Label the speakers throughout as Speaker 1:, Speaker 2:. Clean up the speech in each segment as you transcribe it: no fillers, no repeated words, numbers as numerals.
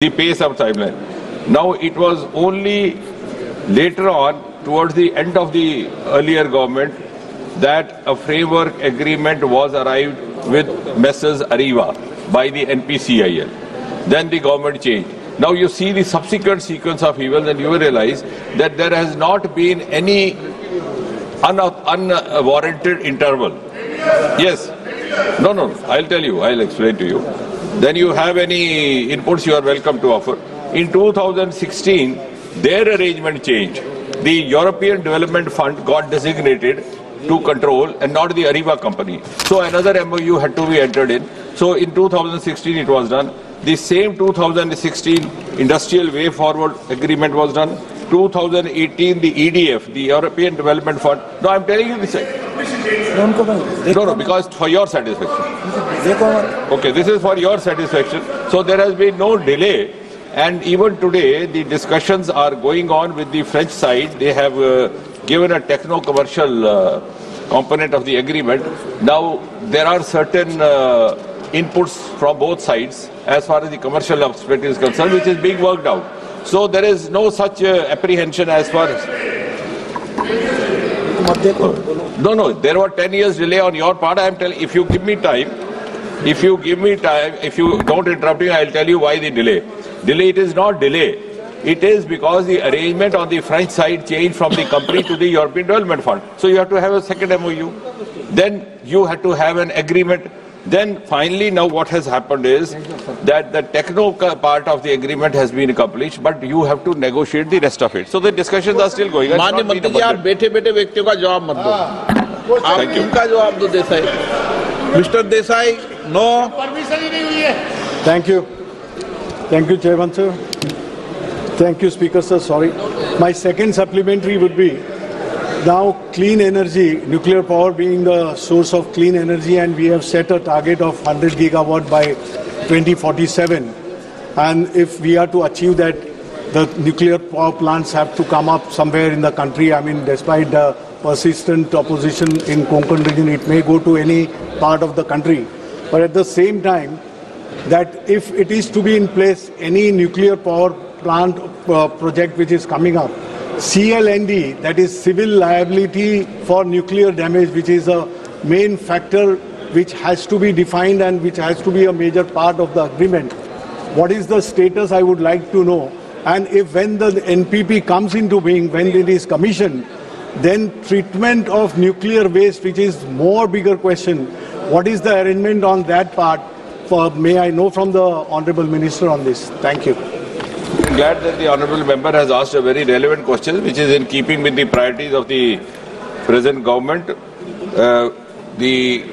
Speaker 1: the pace of timeline. Now it was only later on, towards the end of the earlier government, that a framework agreement was arrived with Messrs. Arriva by the NPCIL. Then the government changed. Now you see the subsequent sequence of events and you will realize that there has not been any unwarranted interval. Yes. No, I'll tell you, I'll explain to you. Then you have any inputs, you are welcome to offer. In 2016, their arrangement changed. The European Development Fund got designated to control and not the Arriva company. So another MOU had to be entered in. So in 2016 it was done. The same 2016 Industrial Way Forward Agreement was done. 2018 the EDF, the European Development Fund. No, I'm telling you this. No, because for your satisfaction. Okay, this is for your satisfaction. So there has been no delay. And even today, the discussions are going on with the French side. They have given a techno-commercial component of the agreement. Now, there are certain inputs from both sides as far as the commercial aspect is concerned, which is being worked out. So there is no such apprehension as far as... No, there were 10 years delay on your part. I am telling, if you give me time, if you don't interrupt me, I'll tell you why the delay. Delay, it is not delay. It is because the arrangement on the French side changed from the company to the European Development Fund. So you have to have a second MOU. Then you had to have an agreement. Then finally now what has happened is that the techno part of the agreement has been accomplished, but you have to negotiate the rest of it. So the discussions are still going on.
Speaker 2: माननीय मंत्री जी, आप बैठे-बैठे व्यक्तियों का जवाब मत दो। आप इनका जवाब दो Desai. Mister Desai, no.
Speaker 3: Permission ही नहीं हुई है।
Speaker 4: Thank you, Chairman sir. Thank you, Speaker sir. Sorry. My second supplementary would be, now clean energy, nuclear power being the source of clean energy, and we have set a target of 100 gigawatt by 2047. And if we are to achieve that, the nuclear power plants have to come up somewhere in the country. I mean, despite the persistent opposition in Konkan region, it may go to any part of the country. But at the same time, that if it is to be in place, any nuclear power plant project which is coming up, CLND, that is civil liability for nuclear damage, which is a main factor which has to be defined and which has to be a major part of the agreement. What is the status, I would like to know. And if when the NPP comes into being, when it is commissioned, then treatment of nuclear waste, which is more bigger question, what is the arrangement on that part? May I know from the Honourable Minister on this? Thank you.
Speaker 1: I'm glad that the Honourable Member has asked a very relevant question, which is in keeping with the priorities of the present government. The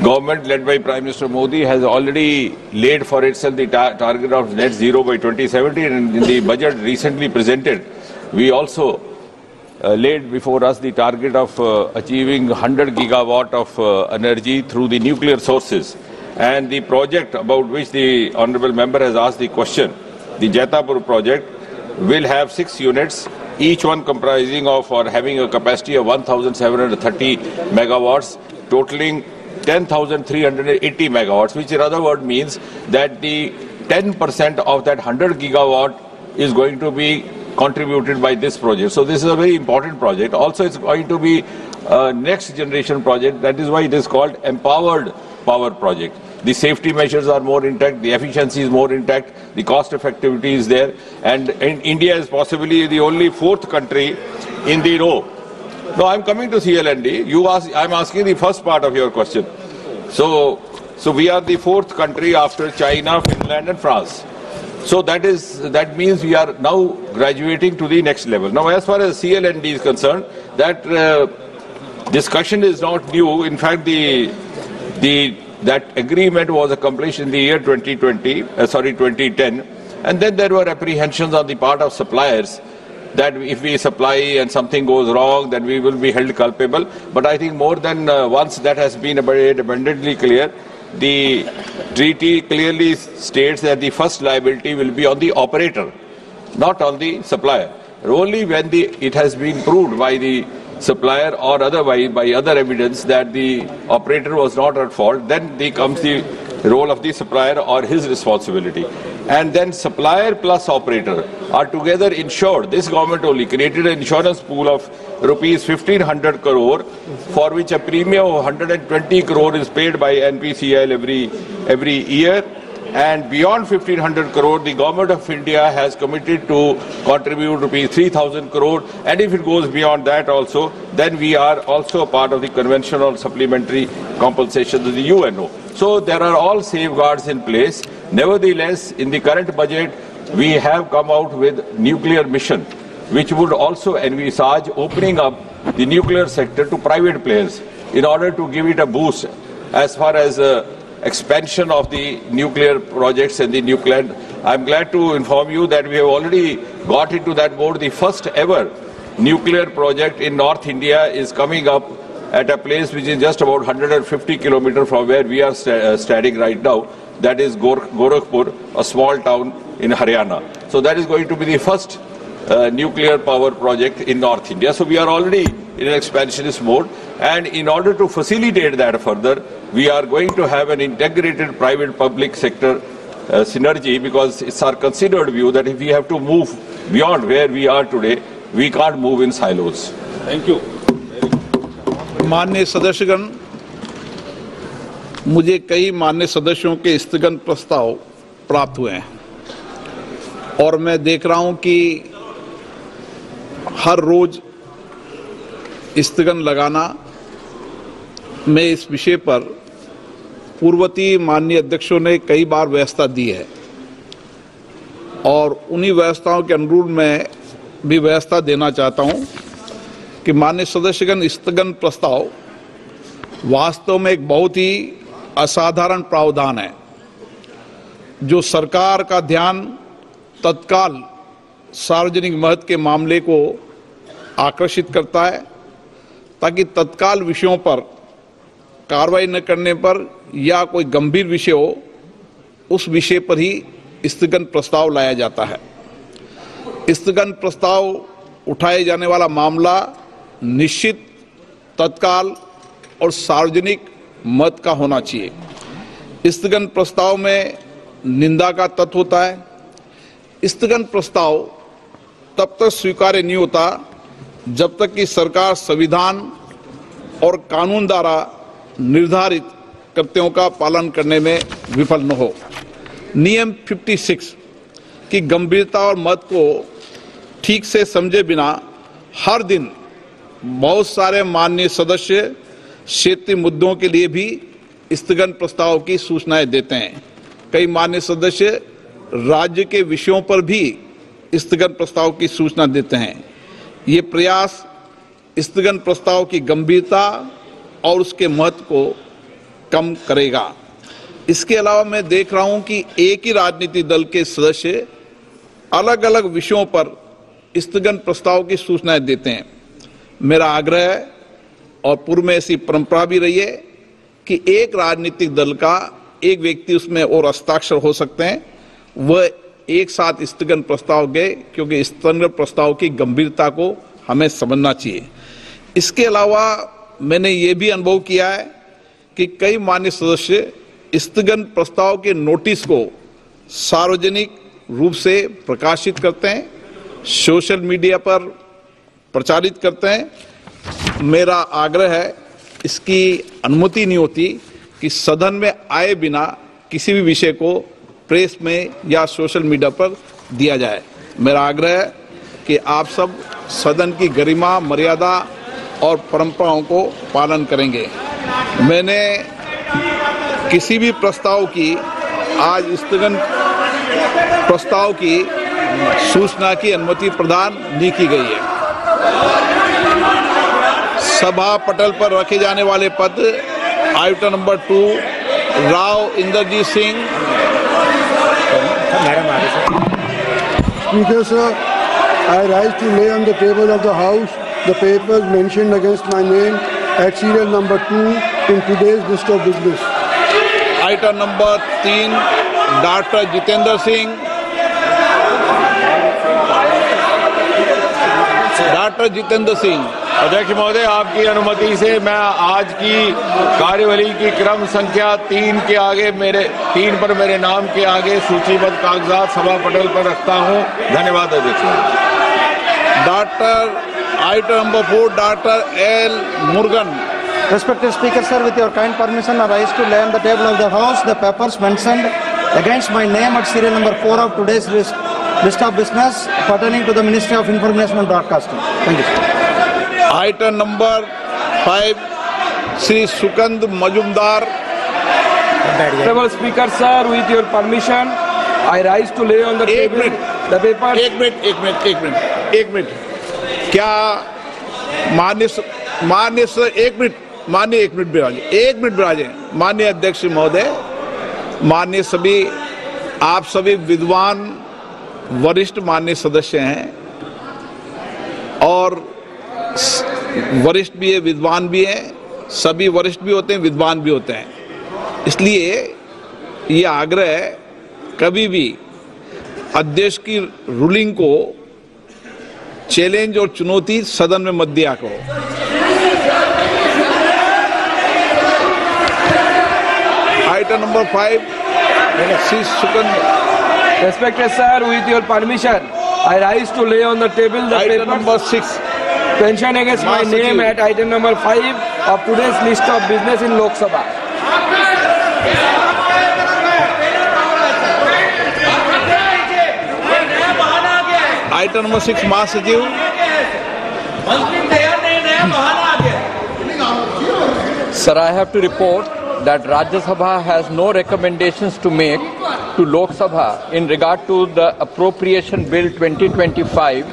Speaker 1: government led by Prime Minister Modi has already laid for itself the target of net zero by 2070, and in the budget recently presented, we also laid before us the target of achieving 100 gigawatt of energy through the nuclear sources. And the project about which the Honourable Member has asked the question, the Jaitapur project, will have 6 units, each one comprising of or having a capacity of 1,730 megawatts, totaling 10,380 megawatts, which in other words means that the 10% of that 100 gigawatt is going to be contributed by this project. So this is a very important project. Also, it's going to be a next generation project. That is why it is called Empowered Power Project. The safety measures are more intact, the efficiency is more intact, the cost effectivity is there, and India is possibly the only 4th country in the row. No, I'm coming to CLND. I'm asking the first part of your question. So we are the 4th country after China, Finland, and France. So that means we are now graduating to the next level. Now, as far as CLND is concerned, that discussion is not new. In fact, that agreement was accomplished in the year 2010, and then there were apprehensions on the part of suppliers that if we supply and something goes wrong, then we will be held culpable. But I think more than once that has been abundantly clear. The treaty clearly states that the first liability will be on the operator, not on the supplier. Only when it has been proved by the supplier or otherwise by other evidence that the operator was not at fault, then comes the role of the supplier or his responsibility. And then supplier plus operator are together insured. This government only created an insurance pool of rupees 1500 crore, for which a premium of 120 crore is paid by NPCIL every year. And beyond 1500 crore, the government of India has committed to contribute rupees 3000 crore. And if it goes beyond that also, then we are also a part of the conventional supplementary compensation to the UNO. So there are all safeguards in place. Nevertheless, in the current budget, we have come out with nuclear mission, which would also envisage opening up the nuclear sector to private players in order to give it a boost as far as expansion of the nuclear projects and the nuclear. I'm glad to inform you that we have already got into that mode. The first ever nuclear project in North India is coming up at a place which is just about 150 kilometers from where we are standing right now. That is Gorakhpur, a small town in Haryana. So that is going to be the first nuclear power project in North India. So we are already in an expansionist mode. And in order to facilitate that further, we are going to have an integrated private-public sector synergy, because it's our considered view that if we have to move beyond where we are today, we can't move in silos.
Speaker 2: Thank you. माननीय सदस्यगण, मुझे कई माननीय सदस्यों के स्थगन प्रस्ताव प्राप्त हुए हैं और मैं देख रहा हूं कि हर रोज स्थगन लगाना में इस विषय पर पूर्ववर्ती माननीय अध्यक्षों ने कई बार व्यवस्था दी है और उन्हीं व्यवस्थाओं के अनुरूप मैं भी व्यवस्था देना चाहता हूं कि माननीय सदस्यगण, स्थगन प्रस्ताव वास्तव में एक बहुत ही असाधारण प्रावधान है जो सरकार का ध्यान तत्काल सार्वजनिक महत्व के मामले को आकर्षित करता है, ताकि तत्काल विषयों पर कार्रवाई न करने पर या कोई गंभीर विषय हो, उस विषय पर ही स्थगन प्रस्ताव लाया जाता है। स्थगन प्रस्ताव उठाए जाने वाला मामला निश्चित, तत्काल और सार्वजनिक मत का होना चाहिए। स्थगन प्रस्ताव में निंदा का तत्व होता है। स्थगन प्रस्ताव तब तक स्वीकार्य नहीं होता जब तक कि सरकार संविधान और कानून द्वारा निर्धारित कर्तव्यों का पालन करने में विफल न हो। नियम 56 की गंभीरता और मत को ठीक से समझे बिना हर दिन बहुत सारे माननीय सदस्य क्षेत्रीय मुद्दों के लिए भी स्थगन प्रस्ताव की सूचनाएं देते हैं। कई माननीय सदस्य राज्य के विषयों पर भी स्थगन प्रस्ताव की सूचना देते हैं। ये प्रयास स्थगन प्रस्ताव की गंभीरता और उसके महत्व को कम करेगा। इसके अलावा मैं देख रहा हूं कि एक ही राजनीतिक दल के सदस्य अलग अलग विषयों पर स्थगन प्रस्ताव की सूचनाएं देते हैं। मेरा आग्रह है और पूर्व में ऐसी परंपरा भी रही है कि एक राजनीतिक दल का एक व्यक्ति उसमें और हस्ताक्षर हो सकते हैं, वह एक साथ स्थगन प्रस्ताव गए, क्योंकि स्थगन प्रस्ताव की गंभीरता को हमें समझना चाहिए। इसके अलावा मैंने ये भी अनुभव किया है कि कई माननीय सदस्य स्थगन प्रस्ताव के नोटिस को सार्वजनिक रूप से प्रकाशित करते हैं, सोशल मीडिया पर प्रचारित करते हैं। मेरा आग्रह है, इसकी अनुमति नहीं होती कि सदन में आए बिना किसी भी विषय को प्रेस में या सोशल मीडिया पर दिया जाए। मेरा आग्रह है कि आप सब सदन की गरिमा, मर्यादा और परंपराओं को पालन करेंगे। मैंने किसी भी प्रस्ताव की, आज स्थगन प्रस्ताव की सूचना की अनुमति प्रदान नहीं की गई है। सभा पटल पर रखे जाने वाले पद item number 2 Rao Inderjit Singh.
Speaker 4: Speaker sir, I rise to lay on the table of the House the papers mentioned against my name at serial number 2 in today's list of business.
Speaker 2: Item number 3 doctor Jitendra Singh. Doctor Jitendra Singh.
Speaker 1: अध्यक्ष महोदय, आपकी अनुमति से मैं आज की कार्यवाही की क्रम संख्या 3 के आगे पर मेरे नाम के आगे सूचीबद्ध कागजात सभा पटल पर रखता हूं। धन्यवाद अध्यक्ष।
Speaker 2: Doctor item number 4, doctor L Murugan.
Speaker 3: Respected Speaker, sir, with your kind permission, I rise to lay on the table of the House the papers mentioned against my name at serial number 4 of today's list of business pertaining to the Ministry of Information and Broadcasting. Thank you, sir.
Speaker 2: Item number 5, Shri Sukand Majumdar.
Speaker 5: Honorable Speaker, sir, with your permission, I rise to lay on the table the papers.
Speaker 2: एक minute. क्या माननीय अध्यक्ष महोदय, माननीय सभी, आप सभी विद्वान वरिष्ठ माननीय सदस्य हैं और वरिष्ठ भी है, विद्वान भी हैं। सभी वरिष्ठ भी होते हैं, विद्वान भी होते हैं। इसलिए ये आग्रह कभी भी अध्यक्ष की रूलिंग को चैलेंज और चुनौती सदन में मत दिया करो। Item number 5, Shri Sukand.
Speaker 5: Respected sir, with your permission, I rise to lay on the table the
Speaker 2: item
Speaker 5: papers
Speaker 2: number 6,
Speaker 5: mentioned against my name at item number 5 of today's list of business in Lok Sabha.
Speaker 2: Item number 6, महासचिव।
Speaker 6: Sir, I have to report that Rajya Sabha has no recommendations to make to Lok Sabha in regard to the Appropriation Bill 2025,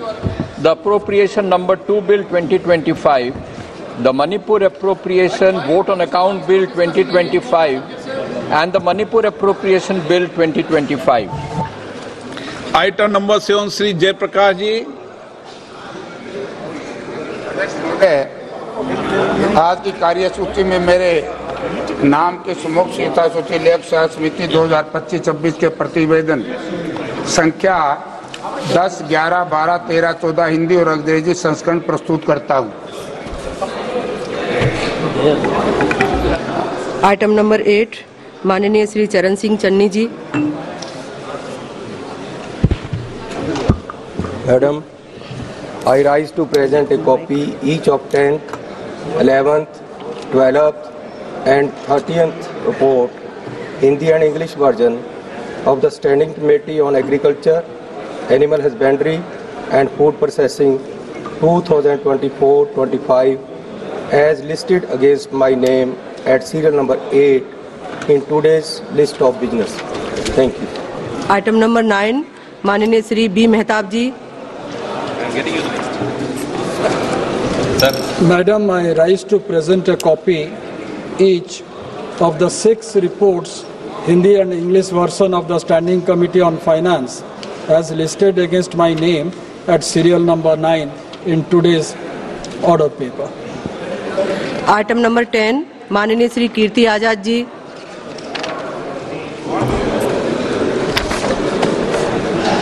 Speaker 6: the Appropriation number 2 Bill 2025, the Manipur Appropriation Vote on Account Bill 2025, and the Manipur Appropriation Bill 2025.
Speaker 2: Item number 7, Shri Jayprakash ji.
Speaker 7: आज की कार्यसूची में मेरे नाम के सुमुख यथा सूची लेख सह समिति 2025-26 के प्रतिवेदन संख्या 10, 11, 12, 13, 14 हिंदी और अंग्रेजी संस्करण प्रस्तुत करता हूं।
Speaker 8: आइटम नंबर 8, माननीय श्री चरण सिंह चन्नी जी।
Speaker 9: Madam, I rise to present a copy each of 10th, 11th, 12th and 30th report, Hindi and English version of the Standing Committee on Agriculture, Animal Husbandry and Food Processing 2024-25 as listed against my name at serial number 8 in today's list of business. Thank you.
Speaker 8: Item number 9, माननीय Shri B Mahtab ji.
Speaker 10: Madam, I rise to present a copy each of the 6 reports, Hindi and English version of the Standing Committee on Finance as listed against my name at serial number 9 in today's order paper.
Speaker 8: Item number 10, माननीय Shri Kirti Azad ji.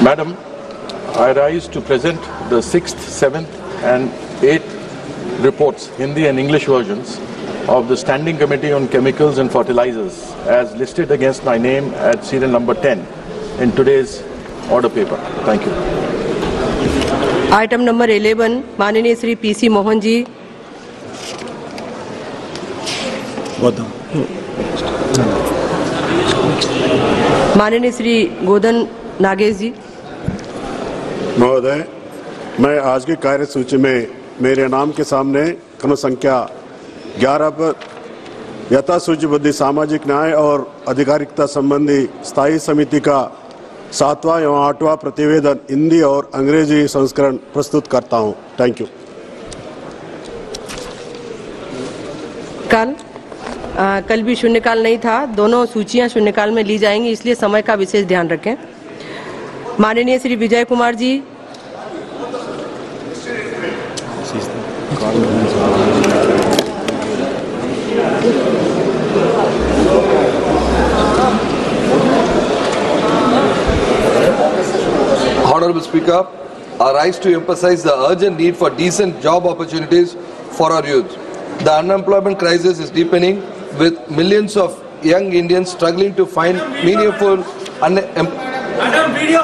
Speaker 11: Madam, I rise to present the 6th, 7th and 8th reports, Hindi and English versions, of the Standing Committee on Chemicals and Fertilizers as listed against my name at serial number 10 in today's order paper. Thank you.
Speaker 8: Item number 11, माननीय Shri PC Mohan ji. माननीय श्री गोदन नागेश जी।
Speaker 12: महोदय, मैं आज की कार्यसूची में मेरे नाम के सामने क्रम संख्या 11 पर यथा सूचीबद्ध सामाजिक न्याय और अधिकारिकता संबंधी स्थायी समिति का 7वां एवं 8वां प्रतिवेदन हिंदी और अंग्रेजी संस्करण प्रस्तुत करता हूं। Thank you.
Speaker 8: कल भी शून्यकाल नहीं था, दोनों सूचियां शून्यकाल में ली जाएंगी, इसलिए समय का विशेष ध्यान रखें। माननीय Shri Vijay Kumar ji.
Speaker 13: Honorable Speaker, I rise to emphasize the urgent need for decent job opportunities for our youth. The unemployment crisis is deepening, with millions of young Indians struggling to find meaningful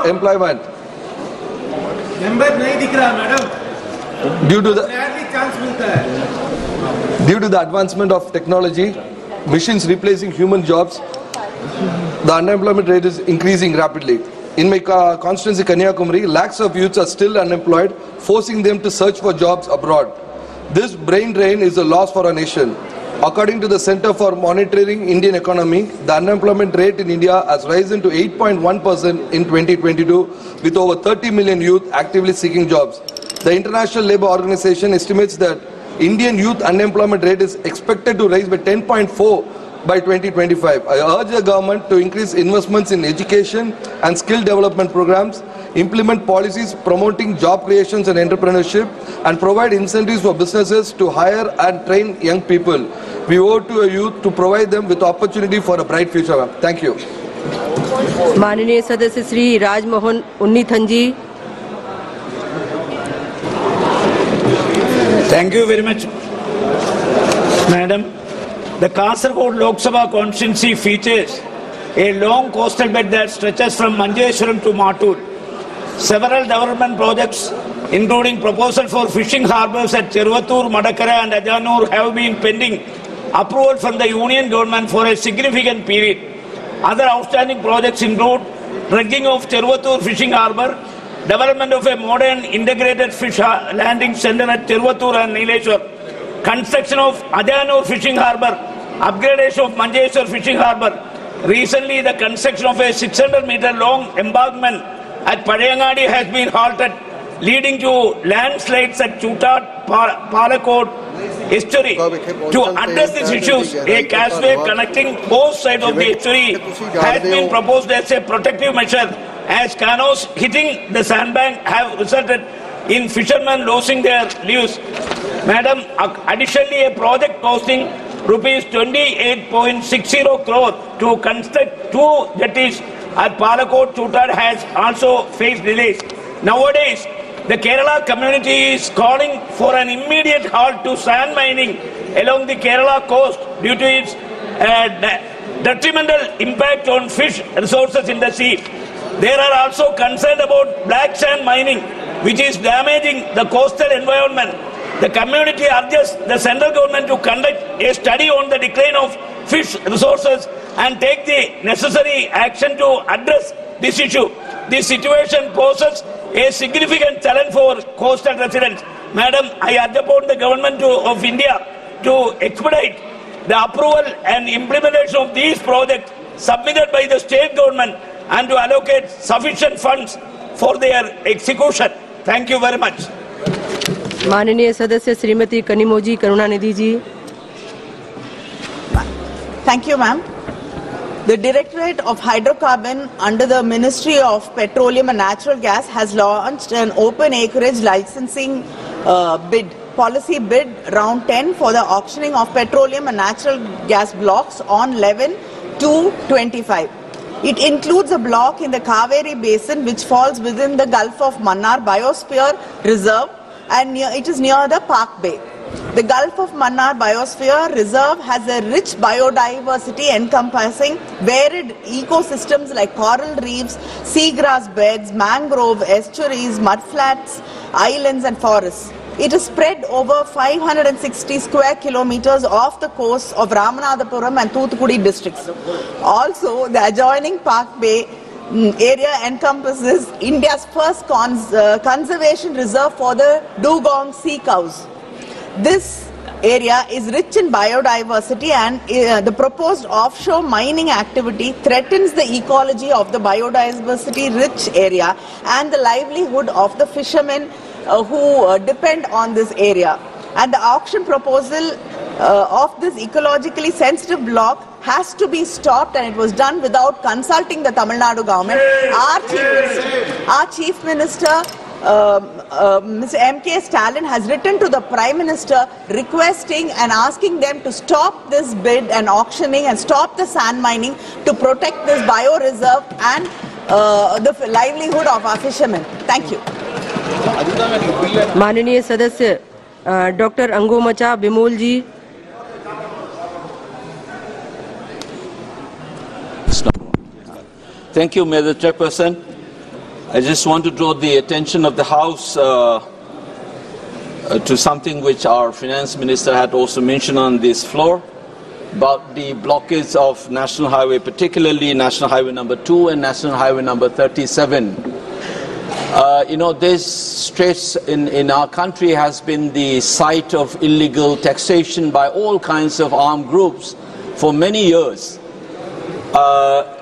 Speaker 13: employment. Due to the advancement of technology, machines replacing human jobs, the unemployment rate is increasing rapidly. In my constituency Kanyakumari, lakhs of youths are still unemployed, forcing them to search for jobs abroad. This brain drain is a loss for our nation. According to the Center for Monitoring Indian Economy, the unemployment rate in India has risen to 8.1% in 2022, with over 30 million youth actively seeking jobs. The International Labour Organization estimates that Indian youth unemployment rate is expected to rise by 10.4 by 2025. I urge the government to increase investments in education and skill development programs, implement policies promoting job creations and entrepreneurship, and provide incentives for businesses to hire and train young people. We owe to a youth to provide them with opportunity for a bright future. Thank you.
Speaker 8: माननीय सदस्य श्री राजमोहन उन्नीथन जी.
Speaker 14: Thank you very much, Madam. The Kasaragod Lok Sabha constituency features a long coastal belt that stretches from Manjeshwaram to Matur. Several development projects, including proposal for fishing harbours at Cheruvattur, Madakara and Ajanur, have been pending approval from the Union Government for a significant period. Other outstanding projects include dredging of Cheruvattur Fishing Harbour, development of a modern integrated fish landing centre at Cheruvattur and Nileshwar, construction of Ajanur Fishing Harbour, upgradation of Manjeshwar Fishing Harbour. Recently, the construction of a 600-metre long embankment at Padayangadi has been halted, leading to landslides at Chutat, Palakot estuary. To address these issues, a causeway connecting both sides of the estuary has been proposed as a protective measure, as canoes hitting the sandbank have resulted in fishermen losing their lives. Madam, additionally, a project costing rupees 28.60 crore to construct 2 jetties at Palakot Chutar has also faced delays. Nowadays, the Kerala community is calling for an immediate halt to sand mining along the Kerala coast due to its detrimental impact on fish resources in the sea. They are also concerned about black sand mining, which is damaging the coastal environment. The community urges the central government to conduct a study on the decline of fish resources and take the necessary action to address this issue. This situation poses a significant challenge for coastal residents. Madam, I urge upon the government of India to expedite the approval and implementation of these projects submitted by the state government and to allocate sufficient funds for their execution. Thank you very much.
Speaker 8: माननीय सदस्य श्रीमती कनिमोजी करुणानिधि जी.
Speaker 15: Thank you, ma'am. The Directorate of Hydrocarbon under the Ministry of Petroleum and Natural Gas has launched an open acreage licensing policy bid round 10 for the auctioning of petroleum and natural gas blocks on 11/2/25. It includes a block in the Kaveri Basin which falls within the Gulf of Mannar Biosphere Reserve, and it is near the Park Bay. The Gulf of Mannar Biosphere Reserve has a rich biodiversity encompassing varied ecosystems like coral reefs, seagrass beds, mangrove estuaries, mudflats, islands and forests. It is spread over 560 square kilometers off the coast of Ramanathapuram and Thoothukudi districts. Also, the adjoining Park Bay area encompasses India's first conservation reserve for the dugong sea cows. This area is rich in biodiversity, and the proposed offshore mining activity threatens the ecology of the biodiversity-rich area and the livelihood of the fishermen who depend on this area. And the auction proposal of this ecologically sensitive block has to be stopped, and it was done without consulting the Tamil Nadu government. Our Chief Minister Mr. M.K. Stalin has written to the Prime Minister requesting and asking them to stop this bid and auctioning and stop the sand mining to protect this bioreserve and the livelihood of our fishermen. Thank you.
Speaker 8: माननीय सदस्य doctor Angomcha Bimol ji.
Speaker 16: Thank you, Madam Chairperson. I just want to draw the attention of the House to something which our Finance Minister had also mentioned on this floor about the blockage of National Highway, particularly National Highway number 2 and National Highway number 37. This stretch in our country has been the site of illegal taxation by all kinds of armed groups for many years. A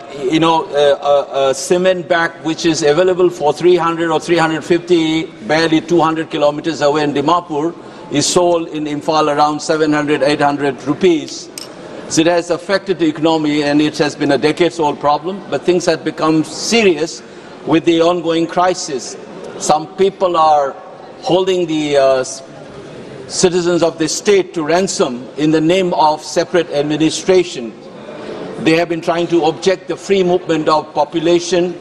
Speaker 16: cement bag which is available for 300 or 350, barely 200 kilometers away in Dimapur, is sold in Imphal around 700, 800 rupees. So it has affected the economy, and it has been a decades-old problem, but things have become serious with the ongoing crisis. Some people are holding the citizens of the state to ransom in the name of separate administration. They have been trying to object the free movement of population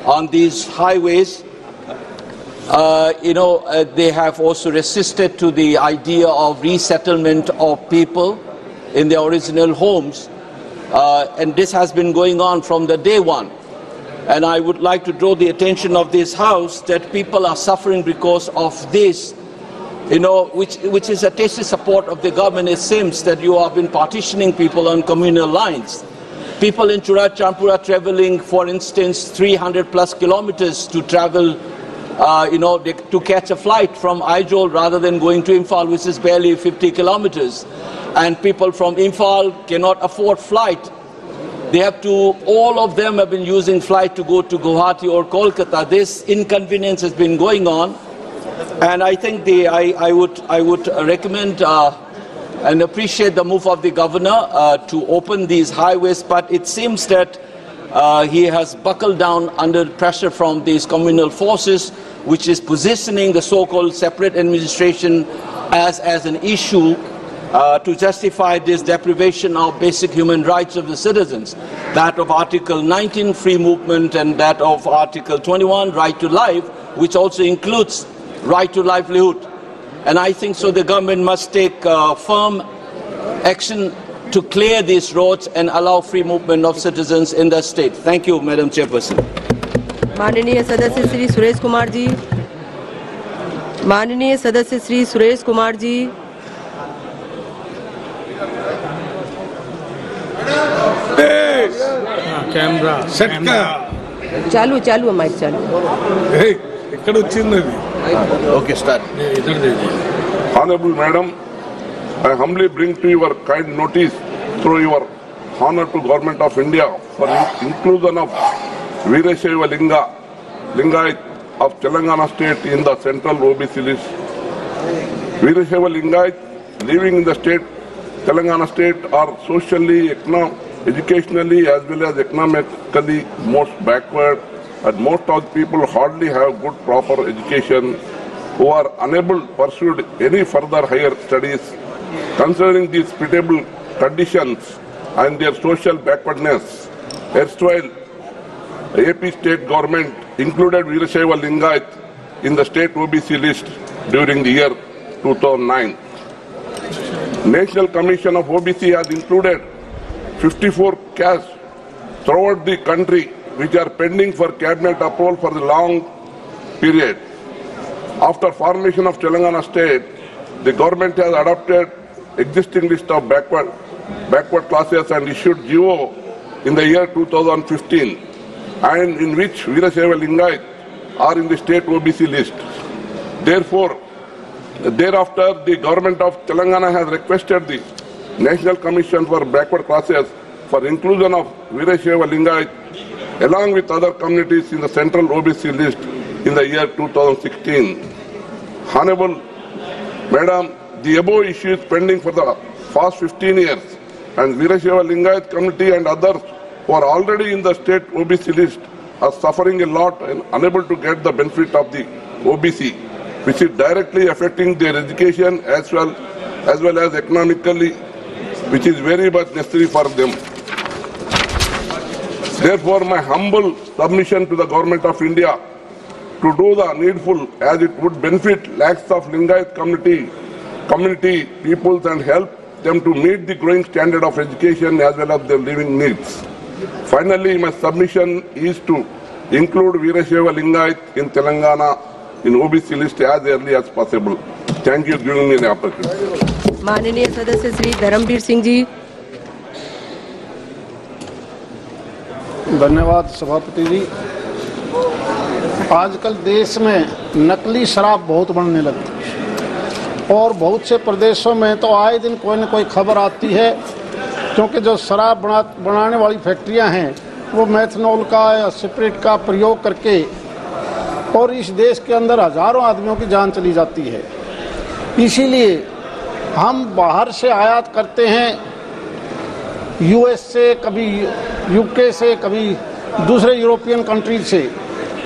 Speaker 16: on these highways. They have also resisted to the idea of resettlement of people in their original homes. And this has been going on from the day one. And I would like to draw the attention of this House that people are suffering because of this, which is a tacit support of the government. It seems that you have been partitioning people on communal lines. People in Churachampura traveling, for instance, 300 plus kilometers to travel, to catch a flight from Aizol rather than going to Imphal, which is barely 50 kilometers. And people from Imphal cannot afford flight. They have to, all of them have been using flight to go to Guwahati or Kolkata. This inconvenience has been going on. And I think I would recommend and appreciate the move of the governor to open these highways, but it seems that he has buckled down under pressure from these communal forces, which is positioning the so-called separate administration as an issue to justify this deprivation of basic human rights of the citizens, that of Article 19, free movement, and that of Article 21, right to life, which also includes right to livelihood. And I think so the government must take firm action to clear these roads and allow free movement of citizens in the state. Thank you, Madam Chairperson.
Speaker 8: माननीय सदस्य श्री सुरेश कुमार जी। माननीय सदस्य Shri Suresh Kumar ji.
Speaker 2: Camera set का
Speaker 8: चालू mic चालू।
Speaker 1: Okay, start.
Speaker 17: Honorable Madam, I humbly bring to your kind notice through your honor to Government of India for inclusion of Veerashaiva Lingayat of Telangana State in the central OBC list. Veerashaiva Lingayat living in the state, Telangana State, are socially, educationally as well as economically most backward, and most of the people hardly have good proper education, who are unable to pursue any further higher studies. Considering these pitiable conditions and their social backwardness, erstwhile AP state government included Veerashaiva Lingayat in the state OBC list during the year 2009. National Commission of OBC has included 54 castes throughout the country which are pending for cabinet approval for the long period. After formation of Telangana state, the government has adopted existing list of backward classes and issued GO in the year 2015, and in which Veerashaiva Lingayat are in the state OBC list. Therefore, thereafter, the government of Telangana has requested the National Commission for Backward Classes for inclusion of Veerashaiva Lingayat along with other communities in the central OBC list in the year 2016. Honorable Madam, the above issue is pending for the past 15 years, and Veerashaiva Lingayat community and others who are already in the state OBC list are suffering a lot and unable to get the benefit of the OBC, which is directly affecting their education as well as economically, which is very much necessary for them. Therefore, my humble submission to the Government of India to do the needful, as it would benefit lakhs of Lingayat community peoples and help them to meet the growing standard of education as well as their living needs. Finally, my submission is to include Veerashaiva Lingayat in Telangana in OBC list as early as possible. Thank you for giving me the opportunity.
Speaker 8: माननीय सदस्य श्री धर्मवीर सिंह जी।
Speaker 18: धन्यवाद सभापति जी। आजकल देश में नकली शराब बहुत बढ़ने लगती है और बहुत से प्रदेशों में तो आए दिन कोई न कोई खबर आती है, क्योंकि जो शराब बनाने वाली फैक्ट्रियां हैं वो मेथनॉल का या स्पिरिट का प्रयोग करके और इस देश के अंदर हजारों आदमियों की जान चली जाती है। इसीलिए हम बाहर से आयात करते हैं, यूएस से, कभी यूके से, कभी दूसरे यूरोपियन कंट्री से,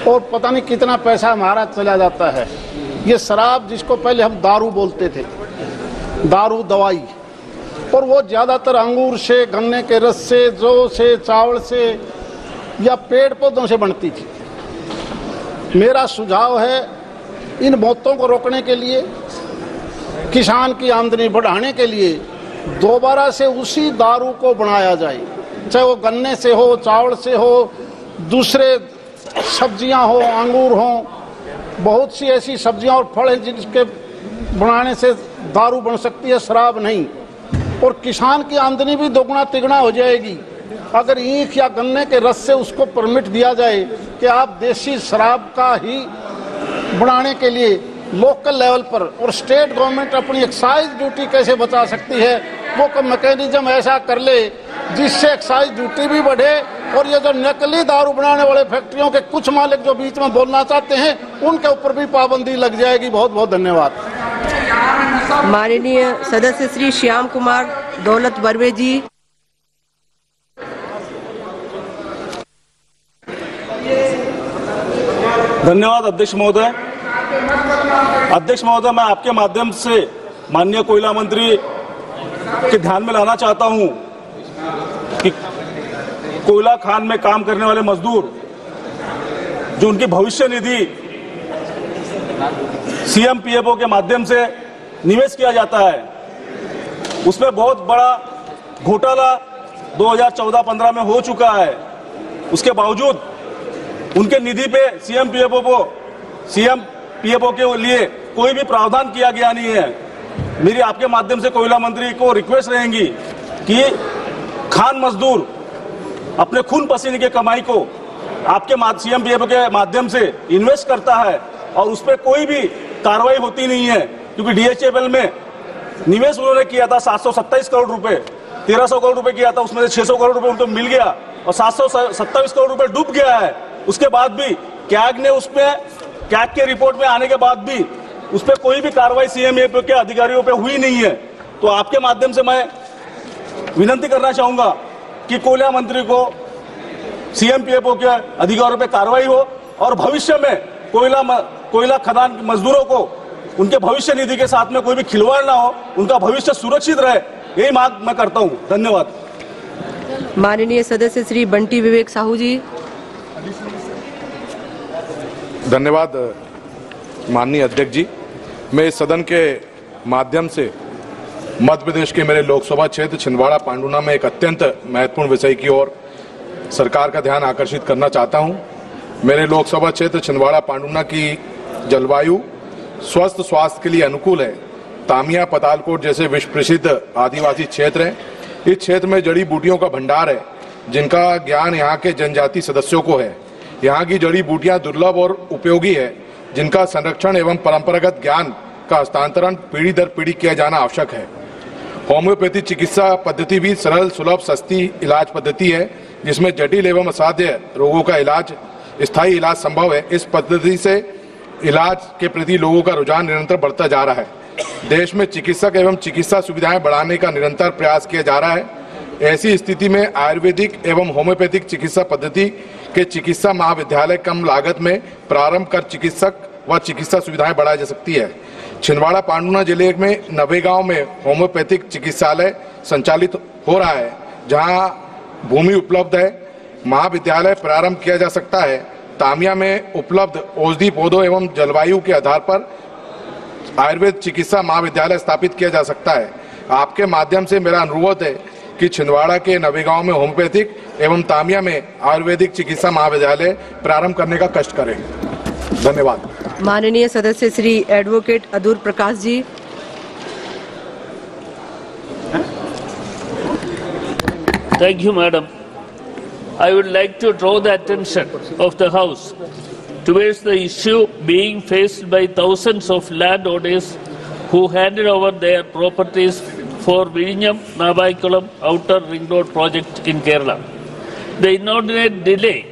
Speaker 18: और पता नहीं कितना पैसा हमारा चला जाता है। ये शराब जिसको पहले हम दारू बोलते थे, दारू दवाई, और वो ज़्यादातर अंगूर से, गन्ने के रस से, जौ से, चावल से या पेड़ पौधों से बनती थी। मेरा सुझाव है इन मौतों को रोकने के लिए, किसान की आमदनी बढ़ाने के लिए दोबारा से उसी दारू को बनाया जाए, चाहे वो गन्ने से हो, चावल से हो, दूसरे सब्जियां हो, अंगूर हो, बहुत सी ऐसी सब्जियां और फल हैं जिनके बनाने से दारू बन सकती है, शराब नहीं। और किसान की आमदनी भी दोगुना तिगुना हो जाएगी अगर ईख या गन्ने के रस से उसको परमिट दिया जाए कि आप देसी शराब का ही बनाने के लिए लोकल लेवल पर, और स्टेट गवर्नमेंट अपनी एक्साइज ड्यूटी कैसे बचा सकती है, वो का मैकेनिज्म ऐसा कर ले जिससे एक्साइज ड्यूटी भी बढ़े, और ये जो नकली दारू बनाने वाले फैक्ट्रियों के कुछ मालिक जो बीच में बोलना चाहते हैं उनके ऊपर भी पाबंदी लग जाएगी। बहुत बहुत धन्यवाद।
Speaker 8: माननीय सदस्य श्री श्याम कुमार दौलत बर्वे जी।
Speaker 19: धन्यवाद अध्यक्ष महोदय। अध्यक्ष महोदय, मैं आपके माध्यम से माननीय कोयला मंत्री के ध्यान में लाना चाहता हूं कि कोयला खान में काम करने वाले मजदूर जो उनकी भविष्य निधि सीएम पीएफओ के माध्यम से निवेश किया जाता है, उसमें बहुत बड़ा घोटाला 2014-15 में हो चुका है। उसके बावजूद उनके निधि पे सीएम पीएफओ के लिए कोई भी प्रावधान किया गया नहीं है। मेरी आपके माध्यम से कोयला मंत्री को रिक्वेस्ट रहेंगी कि खान मजदूर अपने खून पसीने के कमाई को आपके सीएम पीएफओ के माध्यम से इन्वेस्ट करता है और उस पर कोई भी कार्रवाई होती नहीं है, क्योंकि डीएचएफएल में निवेश उन्होंने किया था 727 करोड़ रुपए, 1300 करोड़ रुपए किया था, उसमें से 600 करोड़ रुपए उनको मिल गया और 727 करोड़ रुपए डूब गया है। उसके बाद भी कैग ने कैग के रिपोर्ट में आने के बाद भी उस पर कोई भी कार्रवाई सीएम के अधिकारियों पे हुई नहीं है। तो आपके माध्यम से मैं विनती करना चाहूंगा कि कोयला मंत्री को सीएम पीएफओ के अधिकारियों पे कार्रवाई हो और भविष्य में कोयला खदान मजदूरों को उनके भविष्य निधि के साथ में कोई भी खिलवाड़ ना हो, उनका भविष्य सुरक्षित रहे, यही मांग मैं करता हूं। धन्यवाद।
Speaker 8: माननीय सदस्य श्री बंटी विवेक साहू जी।
Speaker 20: धन्यवाद माननीय अध्यक्ष जी। मैं इस सदन के माध्यम से मध्य प्रदेश के मेरे लोकसभा क्षेत्र छिंदवाड़ा पांडुना में एक अत्यंत महत्वपूर्ण विषय की ओर सरकार का ध्यान आकर्षित करना चाहता हूं। मेरे लोकसभा क्षेत्र छिंदवाड़ा पांडुना की जलवायु स्वस्थ स्वास्थ्य के लिए अनुकूल है। तामिया पतालकोट जैसे विश्व प्रसिद्ध आदिवासी क्षेत्र है। इस क्षेत्र में जड़ी बूटियों का भंडार है जिनका ज्ञान यहाँ के जनजाति सदस्यों को है। यहाँ की जड़ी बूटियां दुर्लभ और उपयोगी है जिनका संरक्षण एवं परंपरागत ज्ञान का हस्तांतरण पीढ़ी दर पीढ़ी किया जाना आवश्यक है। होम्योपैथी चिकित्सा पद्धति भी सरल, सुलभ, सस्ती इलाज पद्धति है जिसमें जटिल एवं असाध्य रोगों का स्थायी इलाज संभव है। इस पद्धति से इलाज के प्रति लोगों का रुझान निरंतर बढ़ता जा रहा है। देश में चिकित्सक एवं चिकित्सा सुविधाएं बढ़ाने का निरंतर प्रयास किया जा रहा है। ऐसी स्थिति में आयुर्वेदिक एवं होम्योपैथिक चिकित्सा पद्धति के चिकित्सा महाविद्यालय कम लागत में प्रारंभ कर चिकित्सक व चिकित्सा सुविधाएं बढ़ाई जा सकती है। छिंदवाड़ा पांडुना जिले में नवेगांव में होम्योपैथिक चिकित्सालय संचालित हो रहा है, जहां भूमि उपलब्ध है। महाविद्यालय प्रारंभ किया जा सकता है तामिया में उपलब्ध औषधि पौधों एवं जलवायु के आधार पर आयुर्वेद चिकित्सा महाविद्यालय स्थापित किया जा सकता है। आपके माध्यम से मेरा अनुरोध है कि छिंदवाड़ा के नवीगांव में होम्योपैथिक एवं तामिया में आयुर्वेदिक चिकित्सा महाविद्यालय प्रारंभ करने का कष्ट करें। धन्यवाद।
Speaker 8: माननीय सदस्य Shri advocate Adoor Prakash ji.
Speaker 21: Thank you, Madam. I would like to draw the attention of the House towards the issue being faced by thousands of landowners who handed over their properties for Vinyam Navaikulam Outer Ring Road project in Kerala. The inordinate delay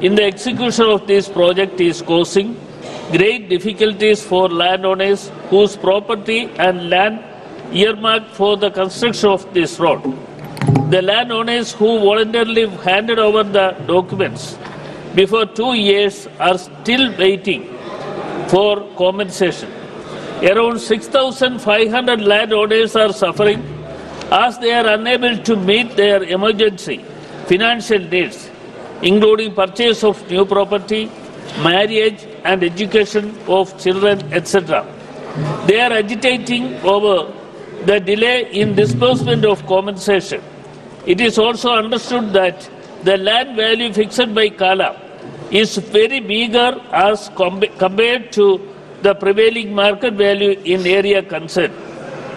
Speaker 21: in the execution of this project is causing great difficulties for landowners whose property and land earmarked for the construction of this road. The landowners who voluntarily handed over the documents before 2 years are still waiting for compensation. Around 6,500 landowners are suffering as they are unable to meet their emergency financial needs, including purchase of new property, marriage and education of children, etc. They are agitating over the delay in disbursement of compensation. It is also understood that the land value fixed by Kala is very meager as compared to the prevailing market value in area concerned.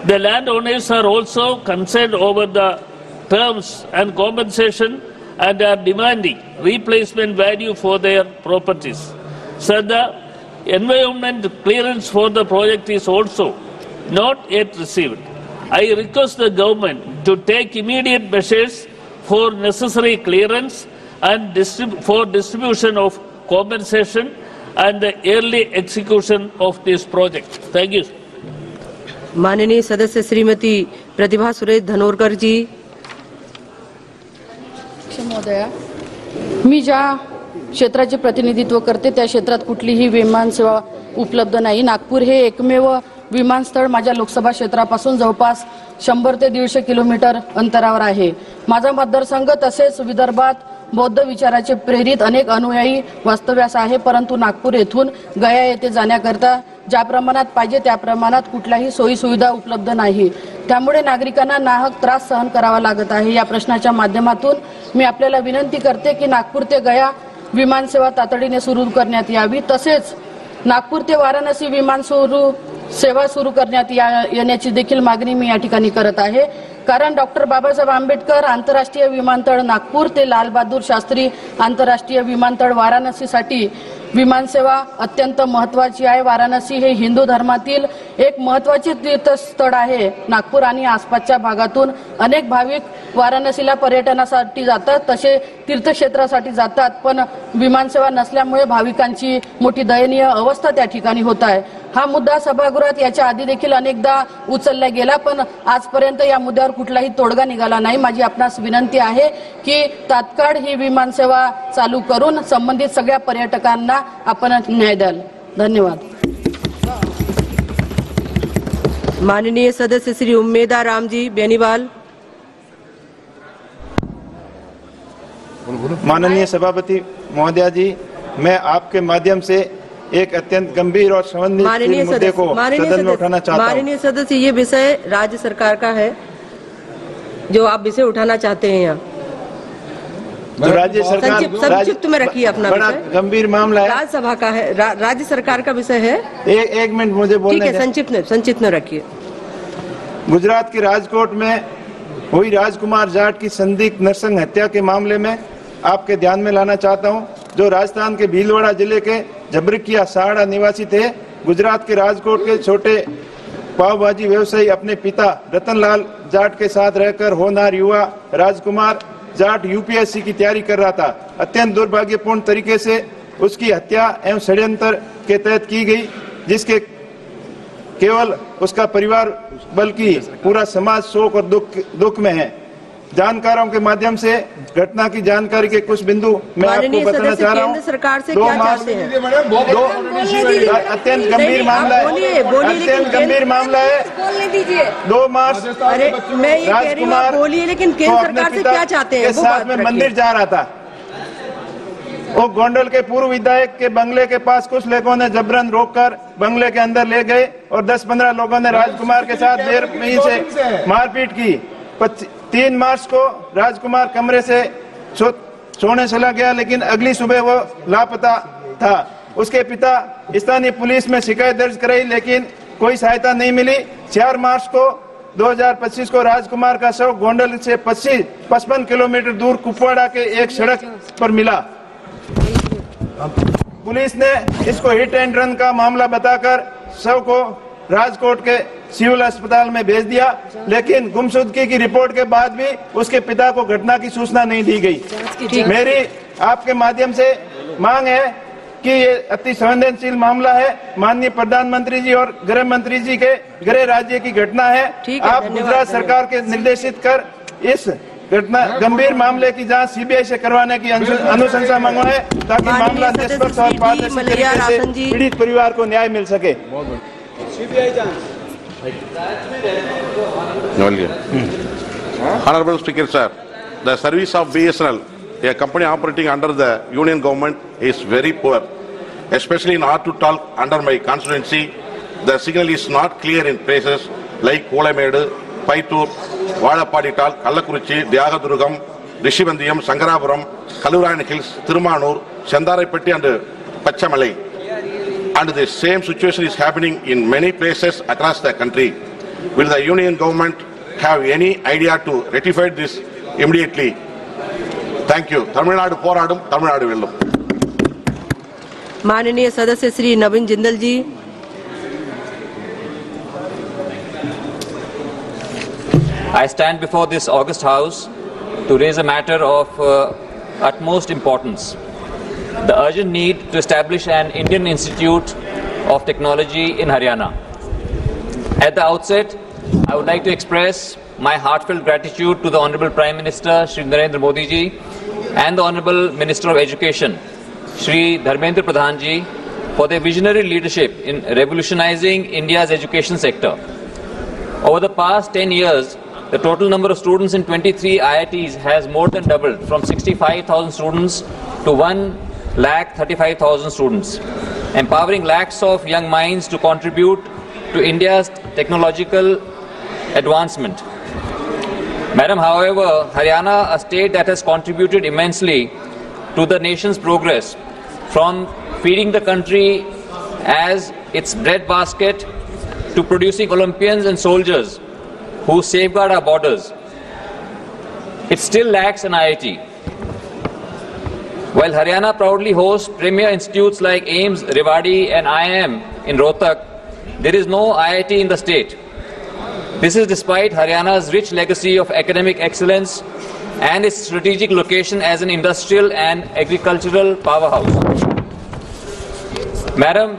Speaker 21: The landowners are also concerned over the terms and compensation and are demanding replacement value for their properties. So the environment clearance for the project is also not yet received. I request the government to take immediate measures for necessary clearance and for distribution of compensation and the early execution of this project. Thank you.
Speaker 8: माननीय सदस्य श्रीमती प्रतिभा सुरेश धनोरकर जी।
Speaker 22: महोदया, मी ज्या क्षेत्राचे प्रतिनिधित्व करते त्या क्षेत्रात कुठलीही विमान सेवा उपलब्ध नाही। नागपूर हे एकमेव विमानस्थळ माझ्या लोकसभा क्षेत्रापासून जवळपास 100 ते 150 किलोमीटर अंतरावर आहे। माझा मतदारसंघ तसेच विदर्भात बौद्ध विचाराचे प्रेरित अनेक अनुयायी वास्तव्यास आहे, परंतु नागपूर येथून गया येथे जाण्याकरता ज्या प्रमाणात पाहिजे त्या प्रमाणात कुठलाही सोयी सुविधा उपलब्ध नाही। त्यामुळे नागरिकांना नाहक त्रास सहन करावा लागत आहे। या प्रश्नाच्या माध्यमातून मी आपल्याला विनंती करते की नागपूर ते गया विमान सेवा तातडीने सुरू करण्यात यावी, तसेच नागपूर ते वाराणसी विमान सेवा सुरू करण्यात येण्याची देखील मागणी मी या ठिकाणी करत आहे। कारण डॉक्टर बाबासाहेब आंबेडकर आंतरराष्ट्रीय विमानतळ नागपूर ते लाल बहादूर शास्त्री आंतरराष्ट्रीय विमानतळ वाराणसीसाठी विमानसेवा अत्यंत महत्त्वाची आहे। वाराणसी हे हिंदू धर्मातील एक महत्त्वाचे तीर्थस्थळ आहे। नागपूर आणि आसपासच्या भागातून अनेक भाविक वाराणसीला पर्यटनासाठी जातात, तसे तीर्थक्षेत्रासाठी जातात, पण विमानसेवा नसल्यामुळे भाविकांची मोठी दयनीय अवस्था त्या ठिकाणी होत आहे। हा मुद्दा सभागृहात याच्या आधी देखील अनेकदा उचलला गेला, पण आजपर्यंत या मुद्द्यावर कुठलाही तोडगा निघाला नाही। माझी आपणास विनंती आहे की तात्काळ ही विमानसेवा चालू करून संबंधित सगळ्या पर्यटकांना आपण न्याय द्याल। धन्यवाद।
Speaker 8: माननीय सदस्य श्री उम्मेदा राम जी बेनीवाल।
Speaker 23: माननीय सभापति महोदया जी, मैं आपके माध्यम से एक अत्यंत गंभीर और संबंधित मुद्दे को सदन में उठाना चाहता हूं।
Speaker 8: माननीय सदस्य, ये विषय राज्य सरकार का है जो आप विषय उठाना चाहते हैं। यहाँ
Speaker 23: राज्य सरकार
Speaker 8: संक्षिप्त में रखिए अपना विषय।
Speaker 23: गंभीर मामला है,
Speaker 8: राज्यसभा का है, राज्य सरकार का विषय है।
Speaker 23: एक मिनट मुझे बोलने
Speaker 8: दें। संक्षिप्त में रखिए।
Speaker 23: गुजरात के राजकोट में हुई राजकुमार जाट की संदिग्ध नरसंग हत्या के मामले में आपके ध्यान में लाना चाहता हूं, जो राजस्थान के भीलवाड़ा जिले के झबरकिया साहड़ा निवासी थे। गुजरात के राजकोट के छोटे पावभाजी व्यवसायी अपने पिता रतनलाल जाट के साथ रहकर होनहार युवा राजकुमार जाट यूपीएससी की तैयारी कर रहा था। अत्यंत दुर्भाग्यपूर्ण तरीके से उसकी हत्या एवं षड्यंत्र के तहत की गई, जिसके केवल उसका परिवार बल्कि पूरा समाज शोक और दुख में है। जानकारों के माध्यम से घटना की जानकारी के कुछ बिंदु मैं आपको बताना चाह रहा हूँ।
Speaker 8: केंद्र सरकार से क्या चाहते हैं?
Speaker 23: अत्यंत गंभीर मामला है, अत्यंत गंभीर मामला है। 2 मार्च
Speaker 8: मैं ये कह रही हूँ बोलिए, लेकिन केंद्र सरकार से क्या चाहते हैं?
Speaker 23: साथ में मंदिर जा रहा था। वो गोंडल के पूर्व विधायक के बंगले के पास कुछ लोगों ने जबरन रोककर बंगले के अंदर ले गए और 10-15 लोगों ने राजकुमार के साथ देर में से मारपीट की। 3 मार्च को राजकुमार कमरे से सोने चला गया, लेकिन अगली सुबह वो लापता था। उसके पिता स्थानीय पुलिस में शिकायत दर्ज कराई, लेकिन कोई सहायता नहीं मिली। 4 मार्च को 2025 को राजकुमार का शव गोंडल से 55 किलोमीटर दूर कुपवाड़ा के एक सड़क पर मिला। पुलिस ने इसको हिट एंड रन का मामला बताकर शव को राजकोट के सिविल अस्पताल में भेज दिया, लेकिन गुमशुदगी की रिपोर्ट के बाद भी उसके पिता को घटना की सूचना नहीं दी गई। मेरी आपके माध्यम से मांग है कि ये अति संवेदनशील मामला है। माननीय प्रधानमंत्री जी और गृह मंत्री जी के गृह राज्य की घटना है। आप गुजरात सरकार के निर्देशित कर इस घटना गंभीर मामले की जांच सीबीआई से करवाने की अनुशंसा मंगवाए, ताकि मामला निष्पक्ष और पारदर्शी तरीके से पीड़ित परिवार को न्याय मिल सके।
Speaker 3: Honorable Speaker, sir, the service of BSNL, a company operating under the union government, is very poor, especially in R2 talk under my constituency. The signal is not clear in places like Kolamedu, Paitur, Vadapadi talk, Kallakurichi, Dyagadurgam, Rishibandiyam, Sangarapuram, Kalurayan Hills, Thirumanur, Chandarapatti and Pachamalai. And the same situation is happening in many places across the country. Will the union government have any idea to rectify this immediately? Thank you. Tamil Nadu Poradum, Tamil Nadu Vellum.
Speaker 8: माननीय सदस्य श्री नवीन जिंदल जी।
Speaker 4: I stand before this august house to raise a matter of utmost importance. The urgent need to establish an Indian Institute of Technology in Haryana. At the outset, I would like to express my heartfelt gratitude to the Honorable Prime Minister Shri Narendra Modi ji and the Honorable Minister of Education Shri Dharmendra Pradhan ji for their visionary leadership in revolutionizing India's education sector. Over the past 10 years, the total number of students in 23 IITs has more than doubled from 65,000 students to 1,35,000 students, empowering lakhs of young minds to contribute to India's technological advancement. Madam, however, Haryana, a state that has contributed immensely to the nation's progress, from feeding the country as its breadbasket to producing Olympians and soldiers who safeguard our borders, it still lacks an IIT. While Haryana proudly hosts premier institutes like AIIMS, Rewari and IIM in Rohtak, there is no IIT in the state. This is despite Haryana's rich legacy of academic excellence and its strategic location as an industrial and agricultural powerhouse. Madam,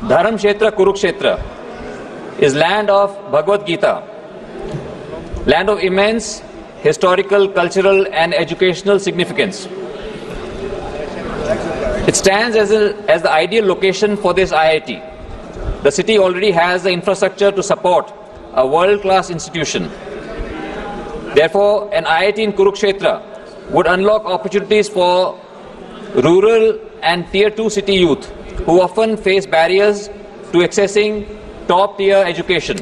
Speaker 4: Dharam Kshetra Kurukshetra is land of Bhagavad Gita, land of immense historical, cultural and educational significance. It stands as the ideal location for this IIT. The city already has the infrastructure to support a world-class institution. Therefore, an IIT in Kurukshetra would unlock opportunities for rural and Tier 2 city youth who often face barriers to accessing top-tier education.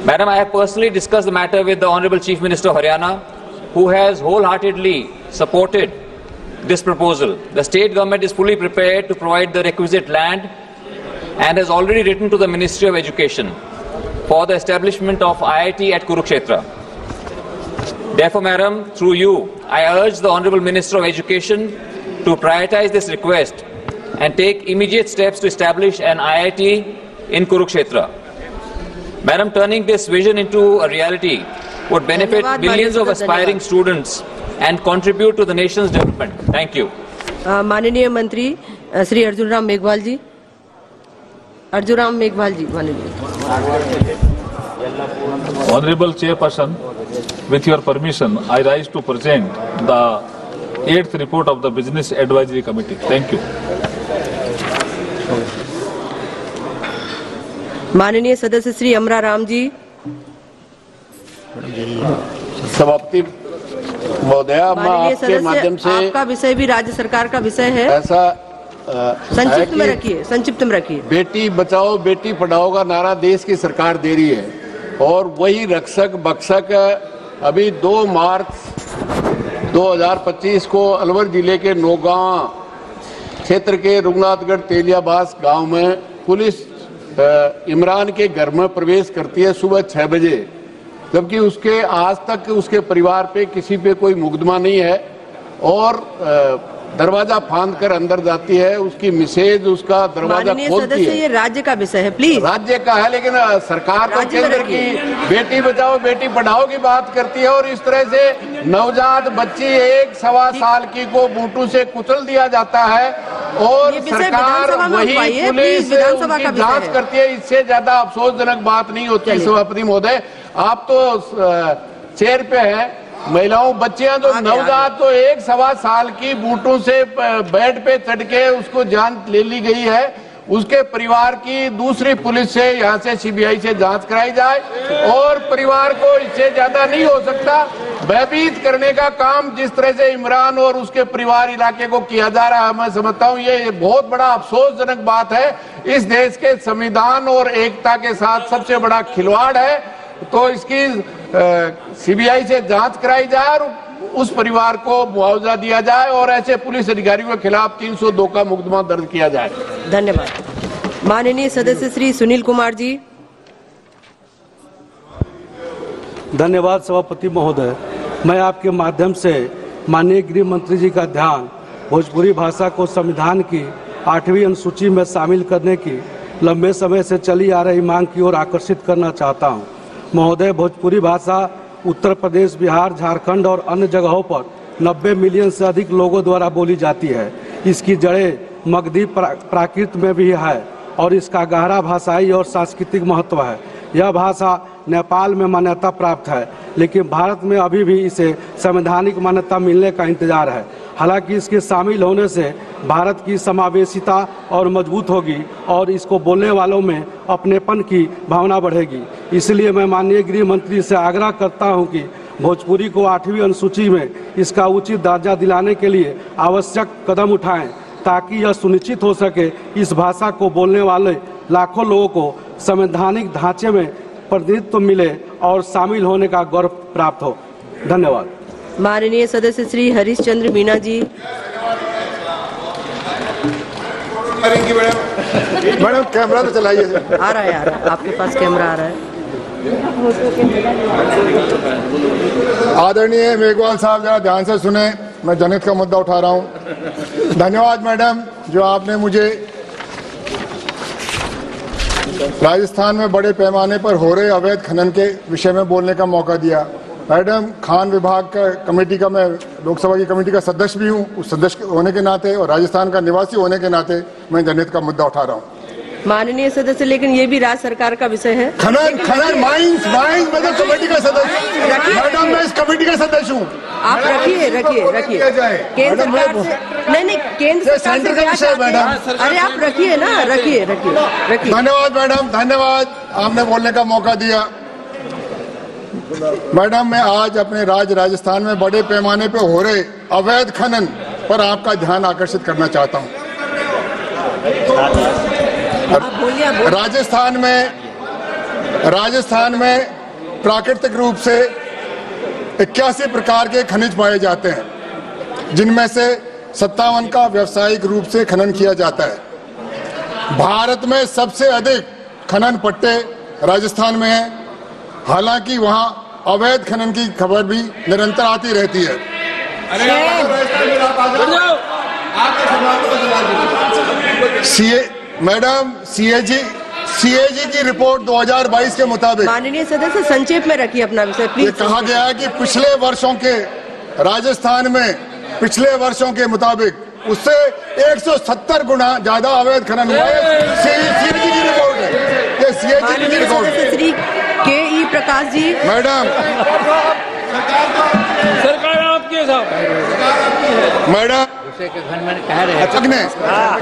Speaker 4: Madam, I have personally discussed the matter with the Honorable Chief Minister of Haryana, who has wholeheartedly supported this proposal. The state government is fully prepared to provide the requisite land and has already written to the Ministry of Education for the establishment of IIT at Kurukshetra. Therefore, Madam, through you, I urge the Honorable Minister of Education to prioritize this request and take immediate steps to establish an IIT in Kurukshetra. Madam, turning this vision into a reality would benefit millions of aspiring students and contribute to the nation's development. Thank you.
Speaker 8: माननीय मंत्री श्री अर्जुन राम मेघवाल जी। अर्जुन राम मेघवाल जी, माननीय।
Speaker 5: Honorable Chairperson, with your permission, I rise to present the 8th report of the Business Advisory Committee. Thank you.
Speaker 8: माननीय सदस्य श्री अमरा राम जी।
Speaker 24: सभापति
Speaker 6: महोदया, मैं आपके माध्यम से,
Speaker 8: आपका विषय भी राज्य सरकार का विषय है,
Speaker 6: ऐसा
Speaker 8: संक्षिप्त में रखिए, संक्षिप्त में रखिए।
Speaker 6: बेटी बचाओ बेटी पढ़ाओ का नारा देश की सरकार दे रही है और वही रक्षक बक्षक अभी 2 मार्च 2025 को अलवर जिले के नौगांव क्षेत्र के रघुनाथगढ़ तेलियाबास गांव में पुलिस इमरान के घर में प्रवेश करती है सुबह 6 बजे, जबकि उसके आज तक उसके परिवार पे किसी पे कोई मुकदमा नहीं है और दरवाजा फांद कर अंदर जाती है। उसकी मिसेज उसका दरवाजा खोलती है।
Speaker 8: ये राज्य का विषय है, प्लीज।
Speaker 6: राज्य का है, लेकिन सरकार तो केंद्र की बेटी बचाओ बेटी पढ़ाओ की बात करती है और इस तरह से नवजात बच्ची 1-1.25 साल की को बूटू से कुचल दिया जाता है और सरकार वही पुलिस उनकी जांच करती है। इससे ज्यादा अफसोसजनक बात नहीं होती। सभापति महोदय, आप तो चेयर पे हैं, महिलाओं बच्चियां तो नवजात तो 1-1.25 साल की बूटों से बेड पे चढ़ के उसको जान ले ली गई है। उसके परिवार की दूसरी पुलिस से यहाँ से सीबीआई से जांच कराई जाए और परिवार को इससे ज्यादा नहीं हो सकता। भयभीत करने का काम जिस तरह से इमरान और उसके परिवार इलाके को किया जा रहा है, मैं समझता हूँ ये बहुत बड़ा अफसोसजनक बात है। इस देश के संविधान और एकता के साथ सबसे बड़ा खिलवाड़ है। तो इसकी सीबीआई से जांच कराई जाए और उस परिवार को मुआवजा दिया जाए और ऐसे पुलिस अधिकारियों के खिलाफ 302 का मुकदमा दर्ज किया जाए।
Speaker 8: धन्यवाद। माननीय सदस्य श्री सुनील कुमार जी।
Speaker 7: धन्यवाद सभापति महोदय, मैं आपके माध्यम से माननीय गृह मंत्री जी का ध्यान भोजपुरी भाषा को संविधान की 8वीं अनुसूची में शामिल करने की लंबे समय से चली आ रही मांग की ओर आकर्षित करना चाहता हूं। महोदय, भोजपुरी भाषा उत्तर प्रदेश, बिहार, झारखंड और अन्य जगहों पर 90 मिलियन से अधिक लोगों द्वारा बोली जाती है। इसकी जड़ें मगधी प्राकृत में भी है और इसका गहरा भाषाई और सांस्कृतिक महत्व है। यह भाषा नेपाल में मान्यता प्राप्त है, लेकिन भारत में अभी भी इसे संवैधानिक मान्यता मिलने का इंतजार है। हालांकि इसके शामिल होने से भारत की समावेशिता और मजबूत होगी और इसको बोलने वालों में अपनेपन की भावना बढ़ेगी। इसलिए मैं माननीय गृह मंत्री से आग्रह करता हूं कि भोजपुरी को 8वीं अनुसूची में इसका उचित दर्जा दिलाने के लिए आवश्यक कदम उठाएं, ताकि यह सुनिश्चित हो सके इस भाषा को बोलने वाले लाखों लोगों को संवैधानिक ढांचे में प्रतिनिधित्व मिले और शामिल होने का गौरव प्राप्त हो। धन्यवाद।
Speaker 8: माननीय सदस्य श्री हरीश चंद्र मीणा जी।
Speaker 9: मैडम कैमरा तो चलाइए।
Speaker 8: आ रहा है, आपके पास कैमरा आ रहा है।
Speaker 9: आदरणीय मेघवाल साहब, जरा ध्यान से सुने, मैं जनहित का मुद्दा उठा रहा हूं। धन्यवाद मैडम, जो आपने मुझे राजस्थान में बड़े पैमाने पर हो रहे अवैध खनन के विषय में बोलने का मौका दिया। मैडम, खान विभाग का कमेटी का मैं लोकसभा की कमेटी का सदस्य भी हूं, उस सदस्य होने के नाते और राजस्थान का निवासी होने के नाते मैं जनहित का मुद्दा उठा रहा हूं।
Speaker 8: माननीय सदस्य, लेकिन ये भी राज्य सरकार का विषय है।
Speaker 9: खनन माइंस मैं कमेटी का सदस्य, मैडम मैं इस कमेटी का सदस्य हूँ।
Speaker 8: आप रखिए केंद्र सरकार से नहीं केंद्र सरकार का विषय मैडम। अरे आप रखिए ना, रखिए।
Speaker 9: धन्यवाद मैडम, धन्यवाद, आपने बोलने का मौका दिया। मैडम, मैं आज अपने राज्य राजस्थान में बड़े पैमाने पर हो रहे अवैध खनन पर आपका ध्यान आकर्षित करना चाहता हूँ। राजस्थान में प्राकृतिक रूप से 81 प्रकार के खनिज पाए जाते हैं, जिनमें से 57 का व्यावसायिक रूप से खनन किया जाता है। भारत में सबसे अधिक खनन पट्टे राजस्थान में हैं। हालांकि वहां अवैध खनन की खबर भी निरंतर आती रहती है। मैडम, सीएजी की रिपोर्ट 2022 के मुताबिक,
Speaker 8: माननीय सदस्य संक्षेप में रखिए अपना विषय प्लीज।
Speaker 9: कहा गया है कि पिछले वर्षों के राजस्थान में पिछले वर्षों के मुताबिक उससे 170 गुना ज्यादा अवैध खनन हुआ है। सीएजी की रिपोर्ट है, ये सीएजी की रिपोर्ट है।
Speaker 8: श्री के.ई. प्रकाश जी।
Speaker 9: मैडम,
Speaker 14: सरकार आपके साथ।
Speaker 9: मैडम,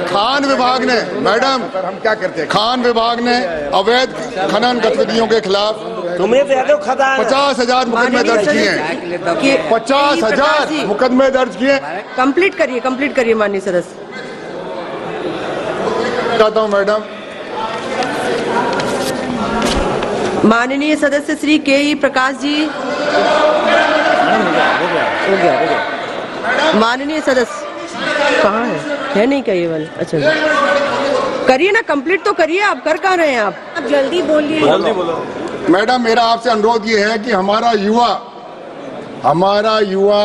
Speaker 9: खान विभाग ने मैडम हम क्या करते हैं, खान विभाग ने अवैध खनन गतिविधियों के खिलाफ
Speaker 14: तुमने तो यादव खदा
Speaker 9: 50,000 मुकदमे दर्ज किए हैं, 50,000 मुकदमे दर्ज किए।
Speaker 8: कंप्लीट करिए माननीय सदस्य।
Speaker 9: चाहता हूँ मैडम।
Speaker 8: माननीय सदस्य श्री के.ई. प्रकाश जी। हो गया। माननीय सदस्य कहाँ है नहीं क्या ये वाला? अच्छा करिए ना, कंप्लीट तो करिए। आप कर कहाँ रहे हैं? आप जल्दी बोलिए।
Speaker 9: जल्दी बोलो। मैडम मेरा आपसे अनुरोध ये है कि हमारा युवा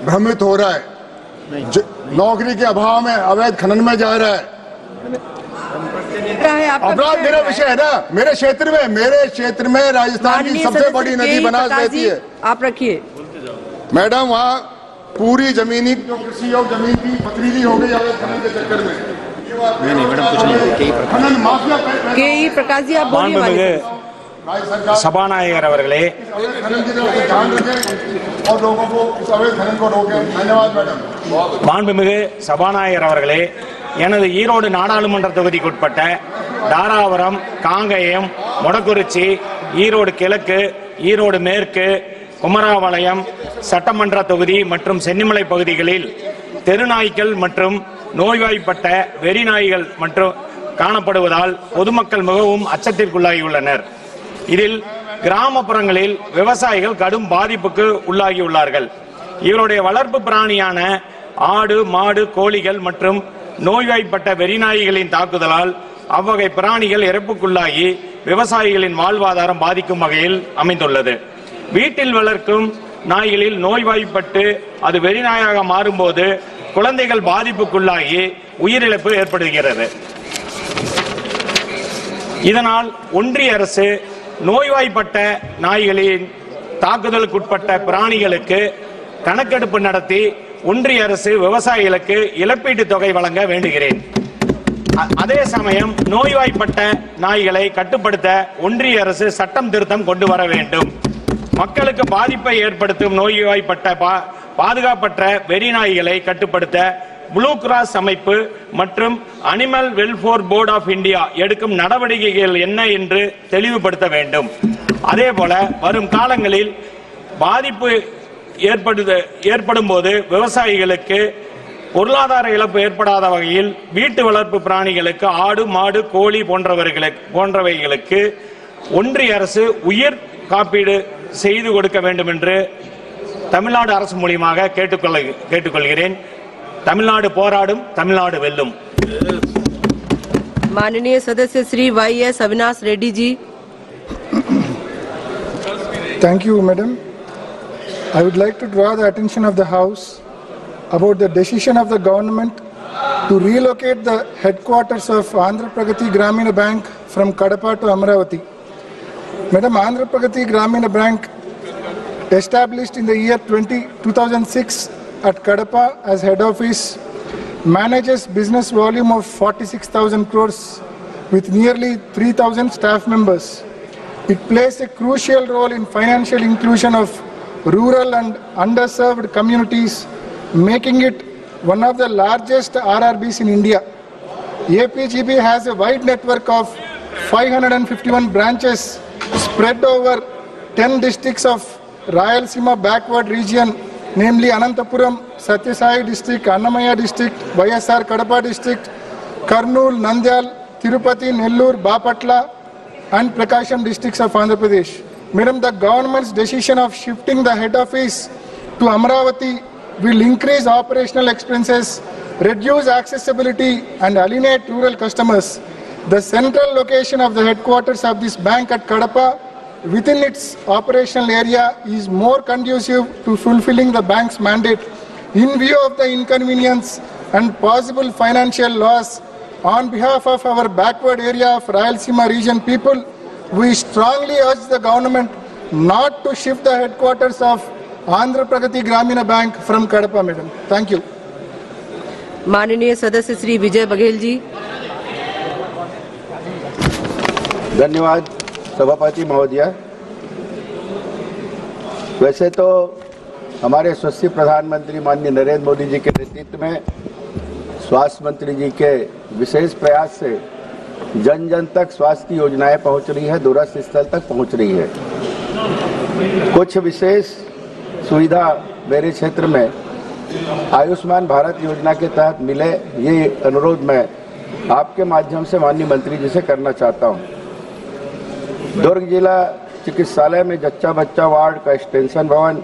Speaker 9: भ्रमित हो रहा है, नौकरी के अभाव में अवैध खनन में जा रहा है। अपराध मेरा विषय है ना, मेरे क्षेत्र में राजस्थान की सबसे बड़ी नदी बनास बहती है।
Speaker 8: आप रखिए
Speaker 9: मैडम, वहाँ पूरी जमीनी जो कृषि योग्य जमीन थी पथरीली हो गई अवैध खनन के चक्कर में।
Speaker 10: नहीं मैडम कुछ नहीं।
Speaker 9: खनन माफिया
Speaker 8: के.ई. प्रकाश जी आप बोलिए।
Speaker 14: சபாநாயகர் அவர்களே, மாண்புமிகு சபாநாயகர் அவர்களே, எனது ஈரோடு நாடாளுமன்ற தொகுதிக்குட்பட்ட தாராபுரம், காங்கயம், மொடக்குறிச்சி, ஈரோடு கிழக்கு, ஈரோடு மேற்கு, குமராபாளையம் சட்டமன்ற தொகுதி மற்றும் சென்னிமலை பகுதிகளில் தெருநாய்கள் மற்றும் நோய்வாய்ப்பட்ட வெறிநாய்கள் மற்றும் காணப்படுவதால் பொதுமக்கள் மிகவும் அச்சத்திற்குள்ளாகியுள்ளனர். இதில் கிராமப்புறங்களில் விவசாயிகள் கடும் பாதிப்புக்கு உள்ளாகியுள்ளார்கள். இவருடைய வளர்ப்பு பிராணியான ஆடு, மாடு, கோழிகள் மற்றும் நோய்வாய்ப்பட்ட வெறிநாய்களின் தாக்குதலால் அவ்வகை பிராணிகள் இறப்புக்குள்ளாகி விவசாயிகளின் வாழ்வாதாரம் பாதிக்கும் வகையில் அமைந்துள்ளது. வீட்டில் வளர்க்கும் நாய்களில் நோய்வாய்ப்பட்டு அது வெறிநாயாக மாறும்போது குழந்தைகள் பாதிப்புக்குள்ளாகி உயிரிழப்பு ஏற்படுகிறது. இதனால் ஒன்றிய அரசு நோய்வாய்ப்பட்ட நாய்களின் தாக்குதலுக்குட்பட்ட பிராணிகளுக்கு கணக்கெடுப்பு நடத்தி ஒன்றிய அரசு விவசாயிகளுக்கு இழப்பீட்டு தொகை வழங்க வேண்டுகிறேன். அதே சமயம் நோய்வாய்ப்பட்ட நாய்களை கட்டுப்படுத்த ஒன்றிய அரசு சட்டம் திருத்தம் கொண்டு வர வேண்டும். மக்களுக்கு பாதிப்பை ஏற்படுத்தும் நோய்வாய்ப்பட்ட பாதுகாப்பற்ற வெறி நாய்களை கட்டுப்படுத்த ப்ளூ கிராஸ் அமைப்பு மற்றும் animal welfare board of India எடுக்கும் நடவடிக்கைகள் என்ன என்று தெளிவுபடுத்த வேண்டும். அதேபோல வரும் காலங்களில் பாதிப்பு ஏற்படும் போது விவசாயிகளுக்கு பொருளாதார இழப்பு ஏற்படாத வகையில் வீட்டு வளர்ப்பு பிராணிகளுக்கு ஆடு, மாடு, கோழி போன்றவைகளுக்கு ஒன்றிய அரசு உயிர் காப்பீடு செய்து கொடுக்க வேண்டும் என்று தமிழ்நாடு அரசு மூலமாக கேட்டுக்கொள்கிறேன். தமிழ்நாடு போராடும், தமிழ்நாடு வெல்லும்.
Speaker 8: माननीय सदस्य Shri Y.S. Avinash Reddy ji.
Speaker 11: Thank you, madam. I would like to draw the attention of the House about the decision of the government to relocate the headquarters of Andhra Pragati Gramina Bank from Kadapa to Amravati. Madam, Andhra Pragati Gramina Bank, established in the year 2006 at Kadapa as head office, manages business volume of 46,000 crores with nearly 3,000 staff members. It plays a crucial role in financial inclusion of rural and underserved communities, making it one of the largest RRBs in India. APGB has a wide network of 551 branches spread over 10 districts of Rayalaseema backward region, namely Anantapuram, Satyasai district, Annamaya district, YSR Kadapa district, Kurnool, Nandyal, Tirupati, Nellore, Bapatla and Prakasham districts of Andhra Pradesh. Madam, the government's decision of shifting the head office to Amravati will increase operational expenses, reduce accessibility and alienate rural customers. The central location of the headquarters of this bank at Kadapa within its operational area is more conducive to fulfilling the bank's mandate. In view of the inconvenience and possible financial loss, on behalf of our backward area of Rayalaseema region people, we strongly urge the government not to shift the headquarters of Andhra Pragati Gramina Bank from Kadapa, madam. Thank you.
Speaker 8: माननीय सदस्य श्री विजय बघेल जी.
Speaker 12: धन्यवाद सभापति महोदय। वैसे तो हमारे यशस्वी प्रधानमंत्री माननीय नरेंद्र मोदी जी के नेतृत्व में स्वास्थ्य मंत्री जी के विशेष प्रयास से जन जन तक स्वास्थ्य की योजनाएं पहुंच रही है, दूरस्थ स्थल तक पहुंच रही है। कुछ विशेष सुविधा मेरे क्षेत्र में आयुष्मान भारत योजना के तहत मिले, ये अनुरोध मैं आपके माध्यम से माननीय मंत्री जी से करना चाहता हूं। दुर्ग जिला चिकित्सालय में जच्चा बच्चा वार्ड का एक्सटेंशन भवन,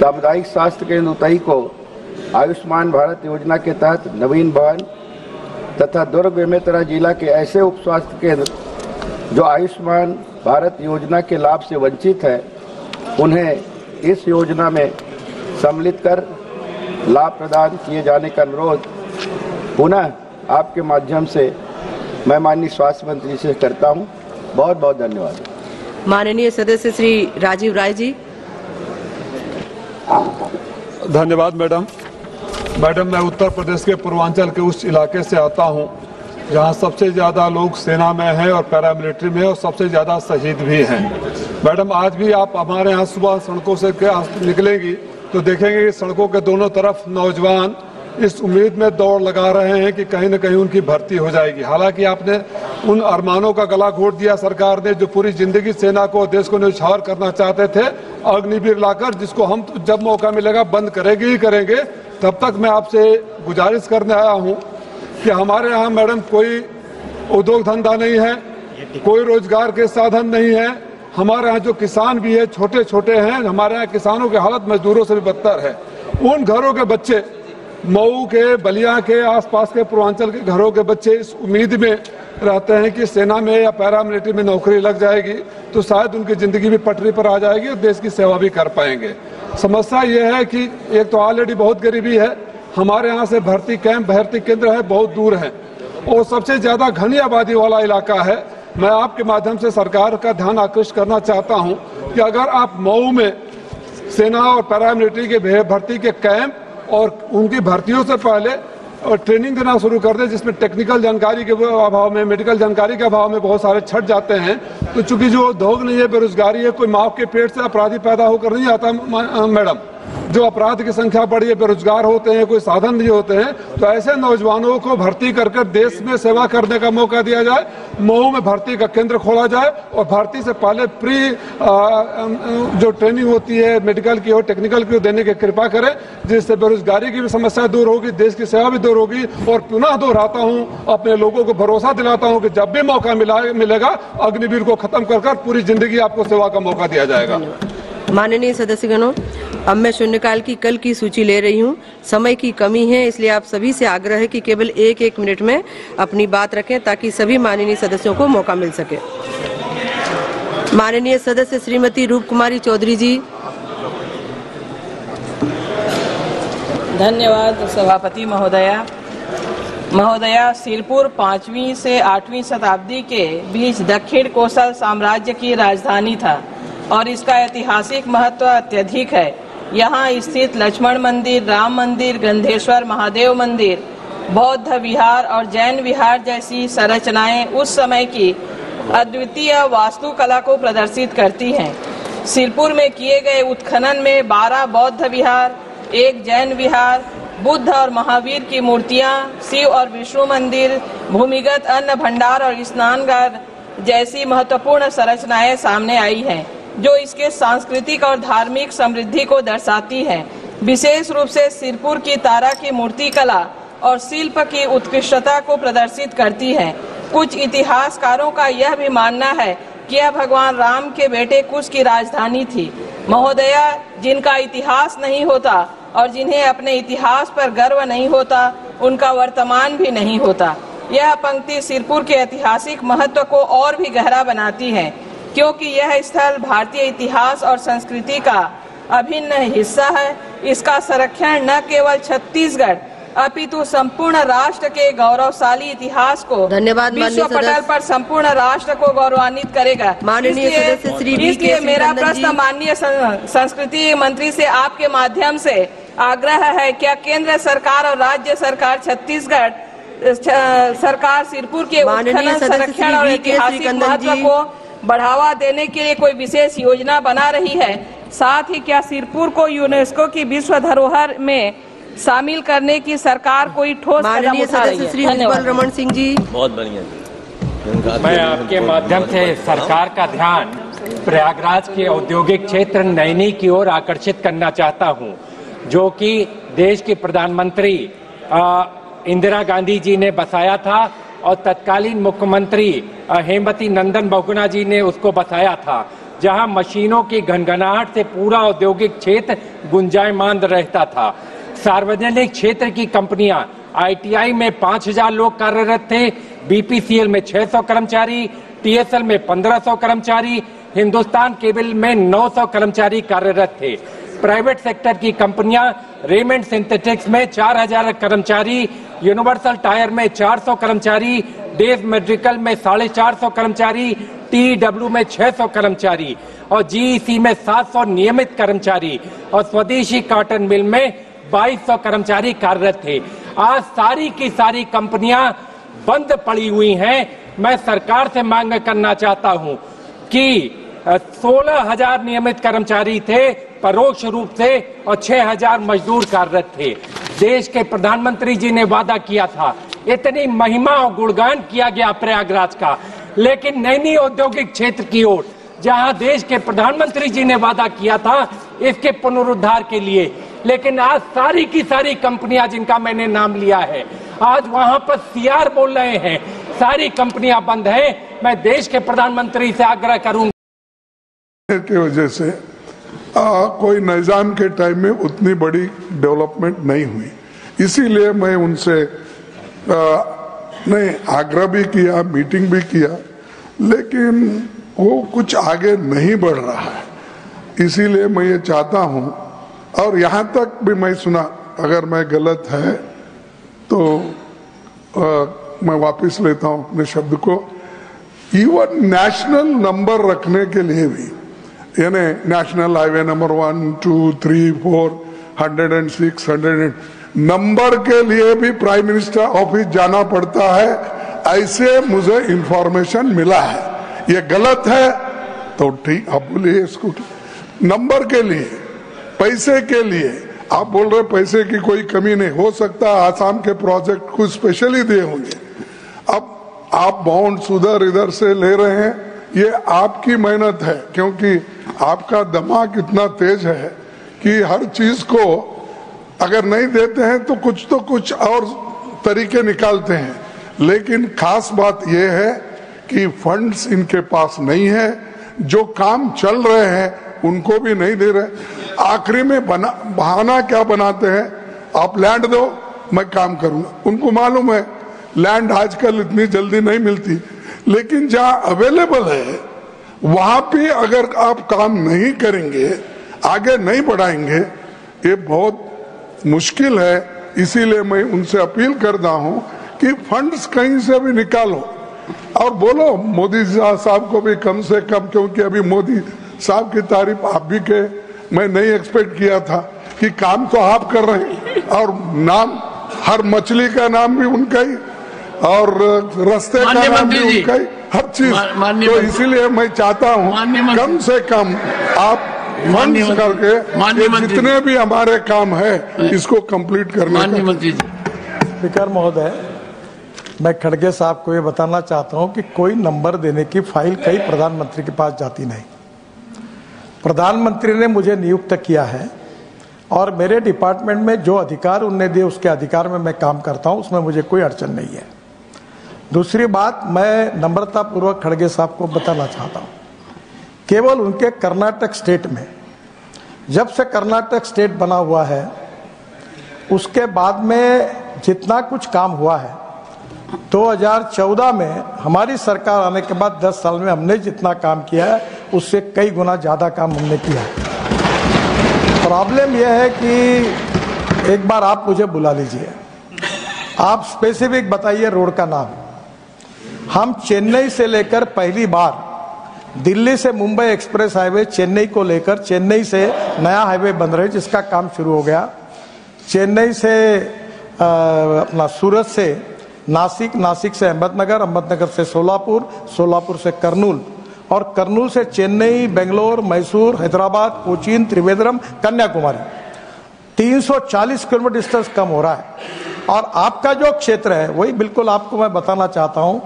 Speaker 12: सामुदायिक स्वास्थ्य केंद्र उतई को आयुष्मान भारत योजना के तहत नवीन भवन तथा दुर्ग बेमेतरा जिला के ऐसे उप स्वास्थ्य केंद्र जो आयुष्मान भारत योजना के लाभ से वंचित है, उन्हें इस योजना में सम्मिलित कर लाभ प्रदान किए जाने का अनुरोध पुनः आपके माध्यम से मैं माननीय स्वास्थ्य मंत्री से करता हूं। बहुत बहुत धन्यवाद।
Speaker 8: माननीय सदस्य श्री राजीव राय जी।
Speaker 13: धन्यवाद मैडम। मैं उत्तर प्रदेश के पूर्वांचल के उस इलाके से आता हूं जहां सबसे ज़्यादा लोग सेना में हैं और पैरामिलिट्री में, और सबसे ज़्यादा शहीद भी हैं। मैडम, आज भी आप हमारे यहाँ सुबह सड़कों से निकलेंगी तो देखेंगे कि सड़कों के दोनों तरफ नौजवान इस उम्मीद में दौड़ लगा रहे हैं कि कहीं न कहीं उनकी भर्ती हो जाएगी। हालांकि आपने उन अरमानों का गला घोट दिया सरकार ने, जो पूरी जिंदगी सेना को, देश को न्यौछावर करना चाहते थे, अग्निवीर लाकर, जिसको हम तो जब मौका मिलेगा बंद करेंगे ही करेंगे। तब तक मैं आपसे गुजारिश करने आया हूं कि हमारे यहाँ मैडम कोई उद्योग धंधा नहीं है, कोई रोजगार के साधन नहीं है। हमारे यहाँ जो किसान भी है छोटे छोटे हैं, हमारे यहाँ किसानों की हालत मजदूरों से भी बदतर है। उन घरों के बच्चे, मऊ के, बलिया के, आसपास के पूर्वांचल के घरों के बच्चे इस उम्मीद में रहते हैं कि सेना में या पैरामिलिट्री में नौकरी लग जाएगी तो शायद उनकी जिंदगी भी पटरी पर आ जाएगी और देश की सेवा भी कर पाएंगे। समस्या ये है कि एक तो ऑलरेडी बहुत गरीबी है, हमारे यहाँ से भर्ती कैंप, भर्ती केंद्र है बहुत दूर है और सबसे ज्यादा घनी आबादी वाला इलाका है। मैं आपके माध्यम से सरकार का ध्यान आकृष्ट करना चाहता हूँ कि अगर आप मऊ में सेना और पैरामिलिट्री के भर्ती के कैंप और उनकी भर्तियों से पहले और ट्रेनिंग देना शुरू कर दे, जिसमें टेक्निकल जानकारी के अभाव में, मेडिकल जानकारी के अभाव में बहुत सारे छट जाते हैं। तो चूंकि जो उद्योग नहीं है, बेरोजगारी है, कोई माँ के पेट से अपराधी पैदा होकर नहीं आता मैडम। जो अपराध की संख्या बढ़ी है, बेरोजगार होते हैं, कोई साधन नहीं होते हैं, तो ऐसे नौजवानों को भर्ती करके देश में सेवा करने का मौका दिया जाए। मऊ में भर्ती का केंद्र खोला जाए और भर्ती से पहले प्री जो ट्रेनिंग होती है मेडिकल की और टेक्निकल की, देने की कृपा करें, जिससे बेरोजगारी की भी समस्या दूर होगी, देश की सेवा भी दूर होगी। और पुनः दोहराता हूँ, अपने लोगों को भरोसा दिलाता हूँ कि जब भी मौका मिलेगा अग्निवीर को खत्म कर पूरी जिंदगी आपको सेवा का मौका दिया जाएगा।
Speaker 8: माननीय सदस्यगणों, अब मैं शून्यकाल की कल की सूची ले रही हूँ। समय की कमी है, इसलिए आप सभी से आग्रह है कि केवल एक मिनट में अपनी बात रखें ताकि सभी माननीय सदस्यों को मौका मिल सके। माननीय सदस्य श्रीमती रूप कुमारी चौधरी जी।
Speaker 15: धन्यवाद सभापति महोदया। सिरपुर 5वीं से 8वीं शताब्दी के बीच दक्षिण कोसल साम्राज्य की राजधानी था और इसका ऐतिहासिक महत्व अत्यधिक है। यहाँ स्थित लक्ष्मण मंदिर, राम मंदिर, गंधेश्वर महादेव मंदिर, बौद्ध विहार और जैन विहार जैसी संरचनाएं उस समय की अद्वितीय वास्तुकला को प्रदर्शित करती हैं। सिरपुर में किए गए उत्खनन में 12 बौद्ध विहार, 1 जैन विहार, बुद्ध और महावीर की मूर्तियां, शिव और विष्णु मंदिर, भूमिगत अन्न भंडार और स्नानघर जैसी महत्वपूर्ण संरचनाएं सामने आई हैं, जो इसके सांस्कृतिक और धार्मिक समृद्धि को दर्शाती है। विशेष रूप से सिरपुर की तारा की मूर्ति कला और शिल्प की उत्कृष्टता को प्रदर्शित करती है। कुछ इतिहासकारों का यह भी मानना है कि यह भगवान राम के बेटे कुश की राजधानी थी। महोदया, जिनका इतिहास नहीं होता और जिन्हें अपने इतिहास पर गर्व नहीं होता, उनका वर्तमान भी नहीं होता। यह पंक्ति सिरपुर के ऐतिहासिक महत्व को और भी गहरा बनाती है, क्योंकि यह स्थल भारतीय इतिहास और संस्कृति का अभिन्न हिस्सा है। इसका संरक्षण न केवल छत्तीसगढ़ अपितु संपूर्ण राष्ट्र के गौरवशाली इतिहास को विश्व पटल पर संपूर्ण राष्ट्र को गौरवान्वित करेगा। इसलिए मेरा प्रश्न माननीय संस्कृति मंत्री से आपके माध्यम से आग्रह है, क्या केंद्र सरकार और राज्य सरकार छत्तीसगढ़ सरकार सिरपुर के उत्खनन, संरक्षण और ऐतिहासिक महत्व को बढ़ावा देने के लिए कोई विशेष योजना बना रही है? साथ ही क्या सिरपुर को यूनेस्को की विश्व धरोहर में शामिल करने की सरकार कोई ठोस कदम उठा रही है?
Speaker 8: धन्यवाद। रमन सिंह जी।
Speaker 16: बहुत बढ़िया। मैं आपके माध्यम से सरकार का ध्यान
Speaker 1: प्रयागराज के औद्योगिक क्षेत्र नैनी की ओर आकर्षित करना चाहता हूं, जो कि देश की प्रधानमंत्री इंदिरा गांधी जी ने बसाया था और तत्कालीन मुख्यमंत्री हेमवती नंदन बहुगुणा जी ने उसको बसाया था, जहां मशीनों की घनघनाहट से पूरा औद्योगिक क्षेत्र गुंजायमान रहता था। सार्वजनिक क्षेत्र की कंपनियां ITI में 5000 लोग कार्यरत थे, BPCL में 600 कर्मचारी, TSL में 1500 कर्मचारी, हिंदुस्तान केबल में 900 कर्मचारी कार्यरत थे। प्राइवेट सेक्टर की कंपनियां रेमंड सिंथेटिक्स में 4000 कर्मचारी, यूनिवर्सल टायर में 400 कर्मचारी, डेज मेडिकल में 450 कर्मचारी, TEW में 600 कर्मचारी और GEC में 700 नियमित कर्मचारी और स्वदेशी कॉटन मिल में 2200 कर्मचारी कार्यरत थे। आज सारी की सारी कंपनियां बंद पड़ी हुई हैं। मैं सरकार से मांग करना चाहता हूं कि 16,000 नियमित कर्मचारी थे परोक्ष रूप से और 6,000 मजदूर कार्यरत थे। देश के प्रधानमंत्री जी ने वादा किया था, इतनी महिमा और गुणगान किया गया प्रयागराज का, लेकिन नैनी औद्योगिक क्षेत्र की ओर जहां देश के प्रधानमंत्री जी ने वादा किया था इसके पुनरुद्धार के लिए, लेकिन आज सारी की सारी कंपनियां जिनका मैंने नाम लिया है, आज वहां पर CR बोल रहे हैं, सारी कंपनियां बंद हैं। मैं देश के प्रधानमंत्री से आग्रह करूंगा
Speaker 2: की वजह से कोई निजाम के टाइम में उतनी बड़ी डेवलपमेंट नहीं हुई, इसीलिए मैं उनसे ने आग्रह भी किया, मीटिंग भी किया, लेकिन वो कुछ आगे नहीं बढ़ रहा है। इसीलिए मैं ये चाहता हूँ, और यहाँ तक भी मैं सुना, अगर मैं गलत है तो मैं वापस लेता हूँ अपने शब्द को, इवन नेशनल नंबर रखने के लिए भी, यानी नेशनल हाईवे नंबर 1, 2, 3, 4, 106, 100 नंबर के लिए भी प्राइम मिनिस्टर ऑफिस जाना पड़ता है, ऐसे मुझे इंफॉर्मेशन मिला है। ये गलत है तो ठीक, आप बोलिए इसको। नंबर के लिए, पैसे के लिए, आप बोल रहे पैसे की कोई कमी नहीं हो सकता, आसाम के प्रोजेक्ट को स्पेशली दिए होंगे। अब आप बॉन्ड्स उधर इधर से ले रहे हैं, ये आपकी मेहनत है, क्योंकि आपका दिमाग इतना तेज है कि हर चीज को अगर नहीं देते हैं तो कुछ और तरीके निकालते हैं। लेकिन खास बात यह है कि फंड्स इनके पास नहीं है, जो काम चल रहे हैं उनको भी नहीं दे रहे। आखिरी में बहाना क्या बनाते हैं, आप लैंड दो मैं काम करूंगा। उनको मालूम है लैंड आजकल इतनी जल्दी नहीं मिलती, लेकिन जहां अवेलेबल है वहां भी अगर आप काम नहीं करेंगे, आगे नहीं बढ़ाएंगे, ये बहुत मुश्किल है। इसीलिए मैं उनसे अपील करता हूं कि फंड्स कहीं से भी निकालो और बोलो मोदी साहब को भी कम से कम, क्योंकि अभी मोदी साहब की तारीफ आप भी के, मैं नहीं एक्सपेक्ट किया था कि काम तो आप कर रहे हैं और नाम, हर मछली का नाम भी उनका ही और रास्ते का नाम भी उनका ही, हर चीज। तो इसीलिए मैं चाहता हूं कम से कम आप फंड्स करके ये जितने भी हमारे काम है इसको कंप्लीट करने का।
Speaker 16: स्पीकर महोदय, मैं खड़गे साहब को ये बताना चाहता हूं कि कोई नंबर देने की फाइल कहीं प्रधानमंत्री के पास जाती नहीं। प्रधानमंत्री ने मुझे नियुक्त किया है और मेरे डिपार्टमेंट में जो अधिकार उनने दिए उसके अधिकार में मैं काम करता हूं, उसमें मुझे कोई अड़चन नहीं है। दूसरी बात, मैं नम्रतापूर्वक खड़गे साहब को बताना चाहता हूं, केवल उनके कर्नाटक स्टेट में, जब से कर्नाटक स्टेट बना हुआ है उसके बाद में जितना कुछ काम हुआ है, 2014 में हमारी सरकार आने के बाद 10 साल में हमने जितना काम किया है उससे कई गुना ज़्यादा काम हमने किया है। प्रॉब्लम यह है कि एक बार आप मुझे बुला लीजिए, आप स्पेसिफिक बताइए रोड का नाम। हम चेन्नई से लेकर पहली बार दिल्ली से मुंबई एक्सप्रेस हाईवे चेन्नई को लेकर, चेन्नई से नया हाईवे बन रहा है जिसका काम शुरू हो गया, चेन्नई से अपना सूरत से नासिक, नासिक से अहमदनगर, अहमदनगर से सोलापुर, सोलापुर से कर्नूल और कर्नूल से चेन्नई, बेंगलोर, मैसूर, हैदराबाद, कोचीन, त्रिवेंद्रम, कन्याकुमारी। 340 किलोमीटर डिस्टेंस कम हो रहा है। और आपका जो क्षेत्र है वही बिल्कुल आपको मैं बताना चाहता हूं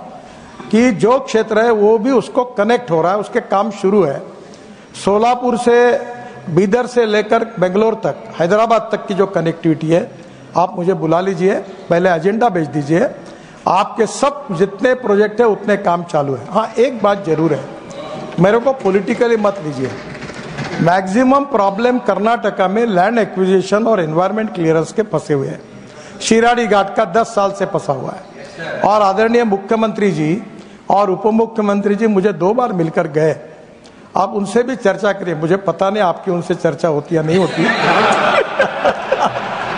Speaker 16: कि जो क्षेत्र है वो भी उसको कनेक्ट हो रहा है, उसके काम शुरू है। सोलापुर से, बीदर से लेकर बेंगलोर तक, हैदराबाद तक की जो कनेक्टिविटी है, आप मुझे बुला लीजिए, पहले एजेंडा भेज दीजिए, आपके सब जितने प्रोजेक्ट है उतने काम चालू है। हाँ, एक बात जरूर है, मेरे को पॉलिटिकली मत लीजिए, मैक्सिमम प्रॉब्लम कर्नाटका में लैंड एक्विजिशन और एनवायरमेंट क्लियरेंस के फंसे हुए हैं। शिराडी घाट का 10 साल से फंसा हुआ है, और आदरणीय मुख्यमंत्री जी और उप मुख्यमंत्री जी मुझे 2 बार मिलकर गए। आप उनसे भी चर्चा करिए, मुझे पता नहीं आपकी उनसे चर्चा होती या नहीं होती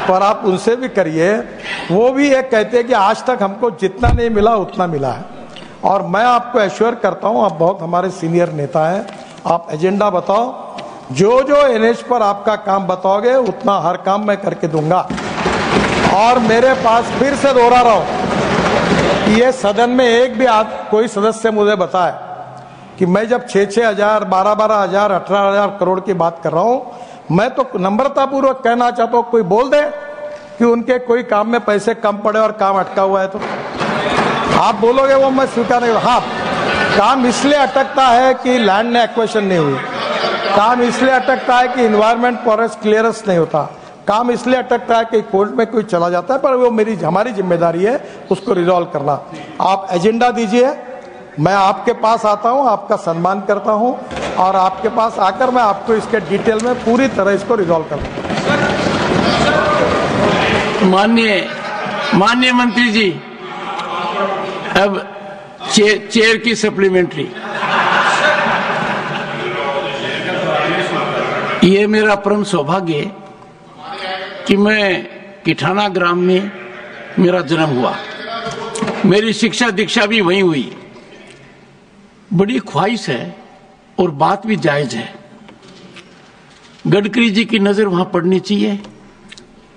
Speaker 16: पर आप उनसे भी करिए। वो भी ये कहते हैं कि आज तक हमको जितना नहीं मिला उतना मिला है, और मैं आपको एश्योर करता हूं, आप बहुत हमारे सीनियर नेता हैं, आप एजेंडा बताओ, जो जो एनएच पर आपका काम बताओगे उतना हर काम मैं करके दूंगा। और मेरे पास फिर से दोहरा रहा हूं कि ये सदन में एक भी कोई सदस्य मुझे बताए कि मैं जब 6-6 हजार, 12-12 हजार, 18 हजार करोड़ की बात कर रहा हूं, मैं तो नम्रतापूर्वक कहना चाहता हूं, कोई बोल दे कि उनके कोई काम में पैसे कम पड़े और काम अटका हुआ है, तो आप बोलोगे वो मैं स्वीकार नहीं। हाँ, काम इसलिए अटकता है कि लैंड ने एक्वेशन नहीं हुई, काम इसलिए अटकता है कि इन्वायरमेंट फॉरेस्ट क्लियरेंस नहीं होता, काम इसलिए अटकता है कि कोर्ट में कोई चला जाता है, पर वो हमारी जिम्मेदारी है उसको रिजॉल्व करना। आप एजेंडा दीजिए, मैं आपके पास आता हूं, आपका सम्मान करता हूं, और आपके पास आकर मैं आपको इसके डिटेल में पूरी तरह इसको रिजॉल्व करूंगा।
Speaker 6: माननीय मंत्री जी, अब चेयर की सप्लीमेंट्री। ये मेरा परम सौभाग्य है कि मैं किठाना ग्राम में मेरा जन्म हुआ, मेरी शिक्षा दीक्षा भी वहीं हुई। बड़ी ख्वाहिश है और बात भी जायज है, गडकरी जी की नजर वहां पड़नी चाहिए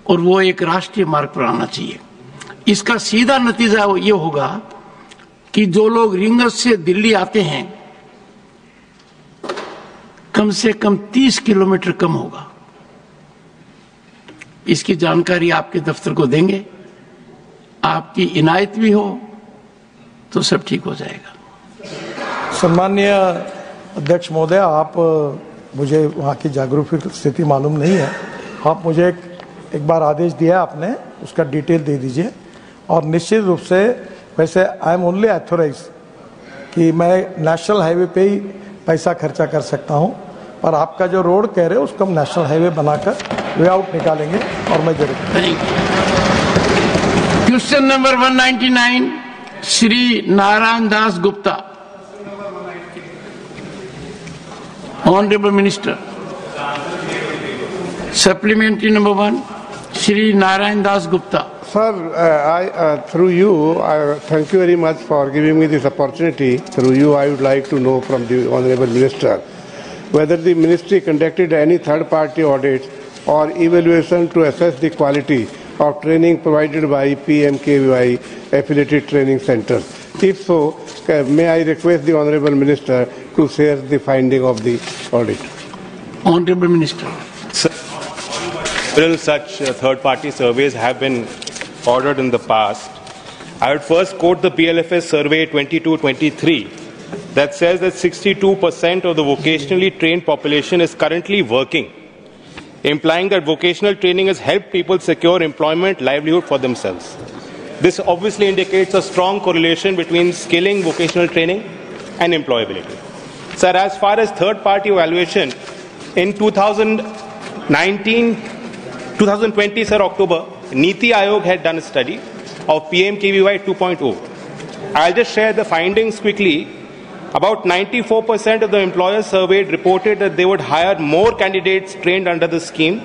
Speaker 6: और वो एक राष्ट्रीय मार्ग पर आना चाहिए। इसका सीधा नतीजा ये होगा कि जो लोग रिंगस से दिल्ली आते हैं, कम से कम 30 किलोमीटर कम होगा। इसकी जानकारी आपके दफ्तर को देंगे, आपकी इनायत भी हो तो सब ठीक हो जाएगा।
Speaker 16: सम्माननीय अध्यक्ष महोदय, आप मुझे वहाँ की जागरूक स्थिति मालूम नहीं है, आप मुझे एक बार आदेश दिया आपने, उसका डिटेल दे दीजिए। और निश्चित रूप से, वैसे आई एम ओनली ऑथोराइज कि मैं नेशनल हाईवे पे ही पैसा खर्चा कर सकता हूँ, पर आपका जो रोड कह रहे हो उसको हम नेशनल हाईवे बनाकर वे आउट निकालेंगे, और मैं जरूर।
Speaker 6: Question number 199, Shri Narayan Das Gupta. Honorable Minister, supplementary number 1, Shri Narayan Das Gupta.
Speaker 17: Sir, through you, thank you very much for giving me this opportunity. Through you, I would like to know from the Honorable Minister whether the Ministry conducted any third-party audits or evaluation to assess the quality of training provided by PMKVY affiliated training centers. If so, may I request the Honorable Minister to share the finding of the audit.
Speaker 6: Honorable Minister.
Speaker 18: Several such third-party surveys have been ordered in the past. I would first quote the PLFS survey 22-23 that says that 62% of the vocationally trained population is currently working, implying that vocational training has helped people secure employment, livelihood for themselves. This obviously indicates a strong correlation between skilling, vocational training and employability. Sir, as far as third-party evaluation, in 2020, sir, October, Niti Aayog had done a study of PMKVY 2.0. I'll just share the findings quickly. About 94% of the employers surveyed reported that they would hire more candidates trained under the scheme.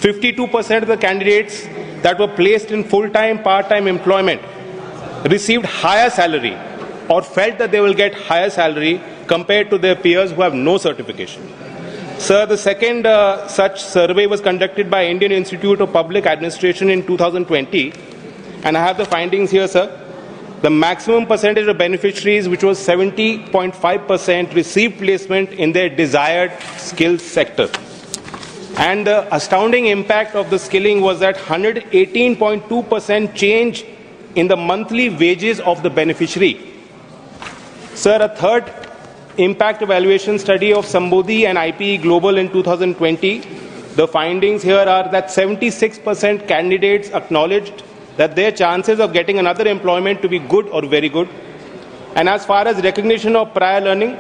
Speaker 18: 52% of the candidates that were placed in full-time, part-time employment received higher salary or felt that they will get higher salary compared to their peers who have no certification. Sir, the second such survey was conducted by Indian Institute of Public Administration in 2020, and I have the findings here, sir. The maximum percentage of beneficiaries, which was 70.5%, received placement in their desired skills sector. And the astounding impact of the skilling was that 118.2% change in the monthly wages of the beneficiary. Sir, a third impact evaluation study of Sambodhi and IPE Global in 2020. The findings here are that 76% candidates acknowledged that their chances of getting another employment to be good or very good. And as far as recognition of prior learning,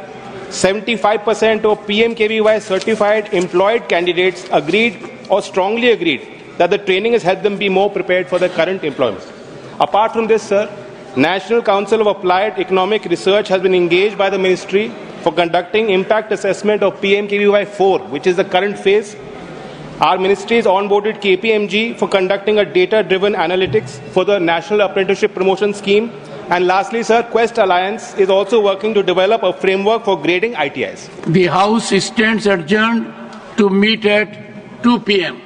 Speaker 18: 75% of PMKVY certified employed candidates agreed or strongly agreed that the training has helped them be more prepared for their current employment. Apart from this, sir, National Council of Applied Economic Research has been engaged by the Ministry for conducting impact assessment of PMKVY 4, which is the current phase. Our ministry has onboarded KPMG for conducting a data-driven analytics for the National Apprenticeship Promotion Scheme. And lastly, sir, Quest Alliance is also working to develop a framework for grading ITIs.
Speaker 19: The House stands adjourned to meet at 2 p.m.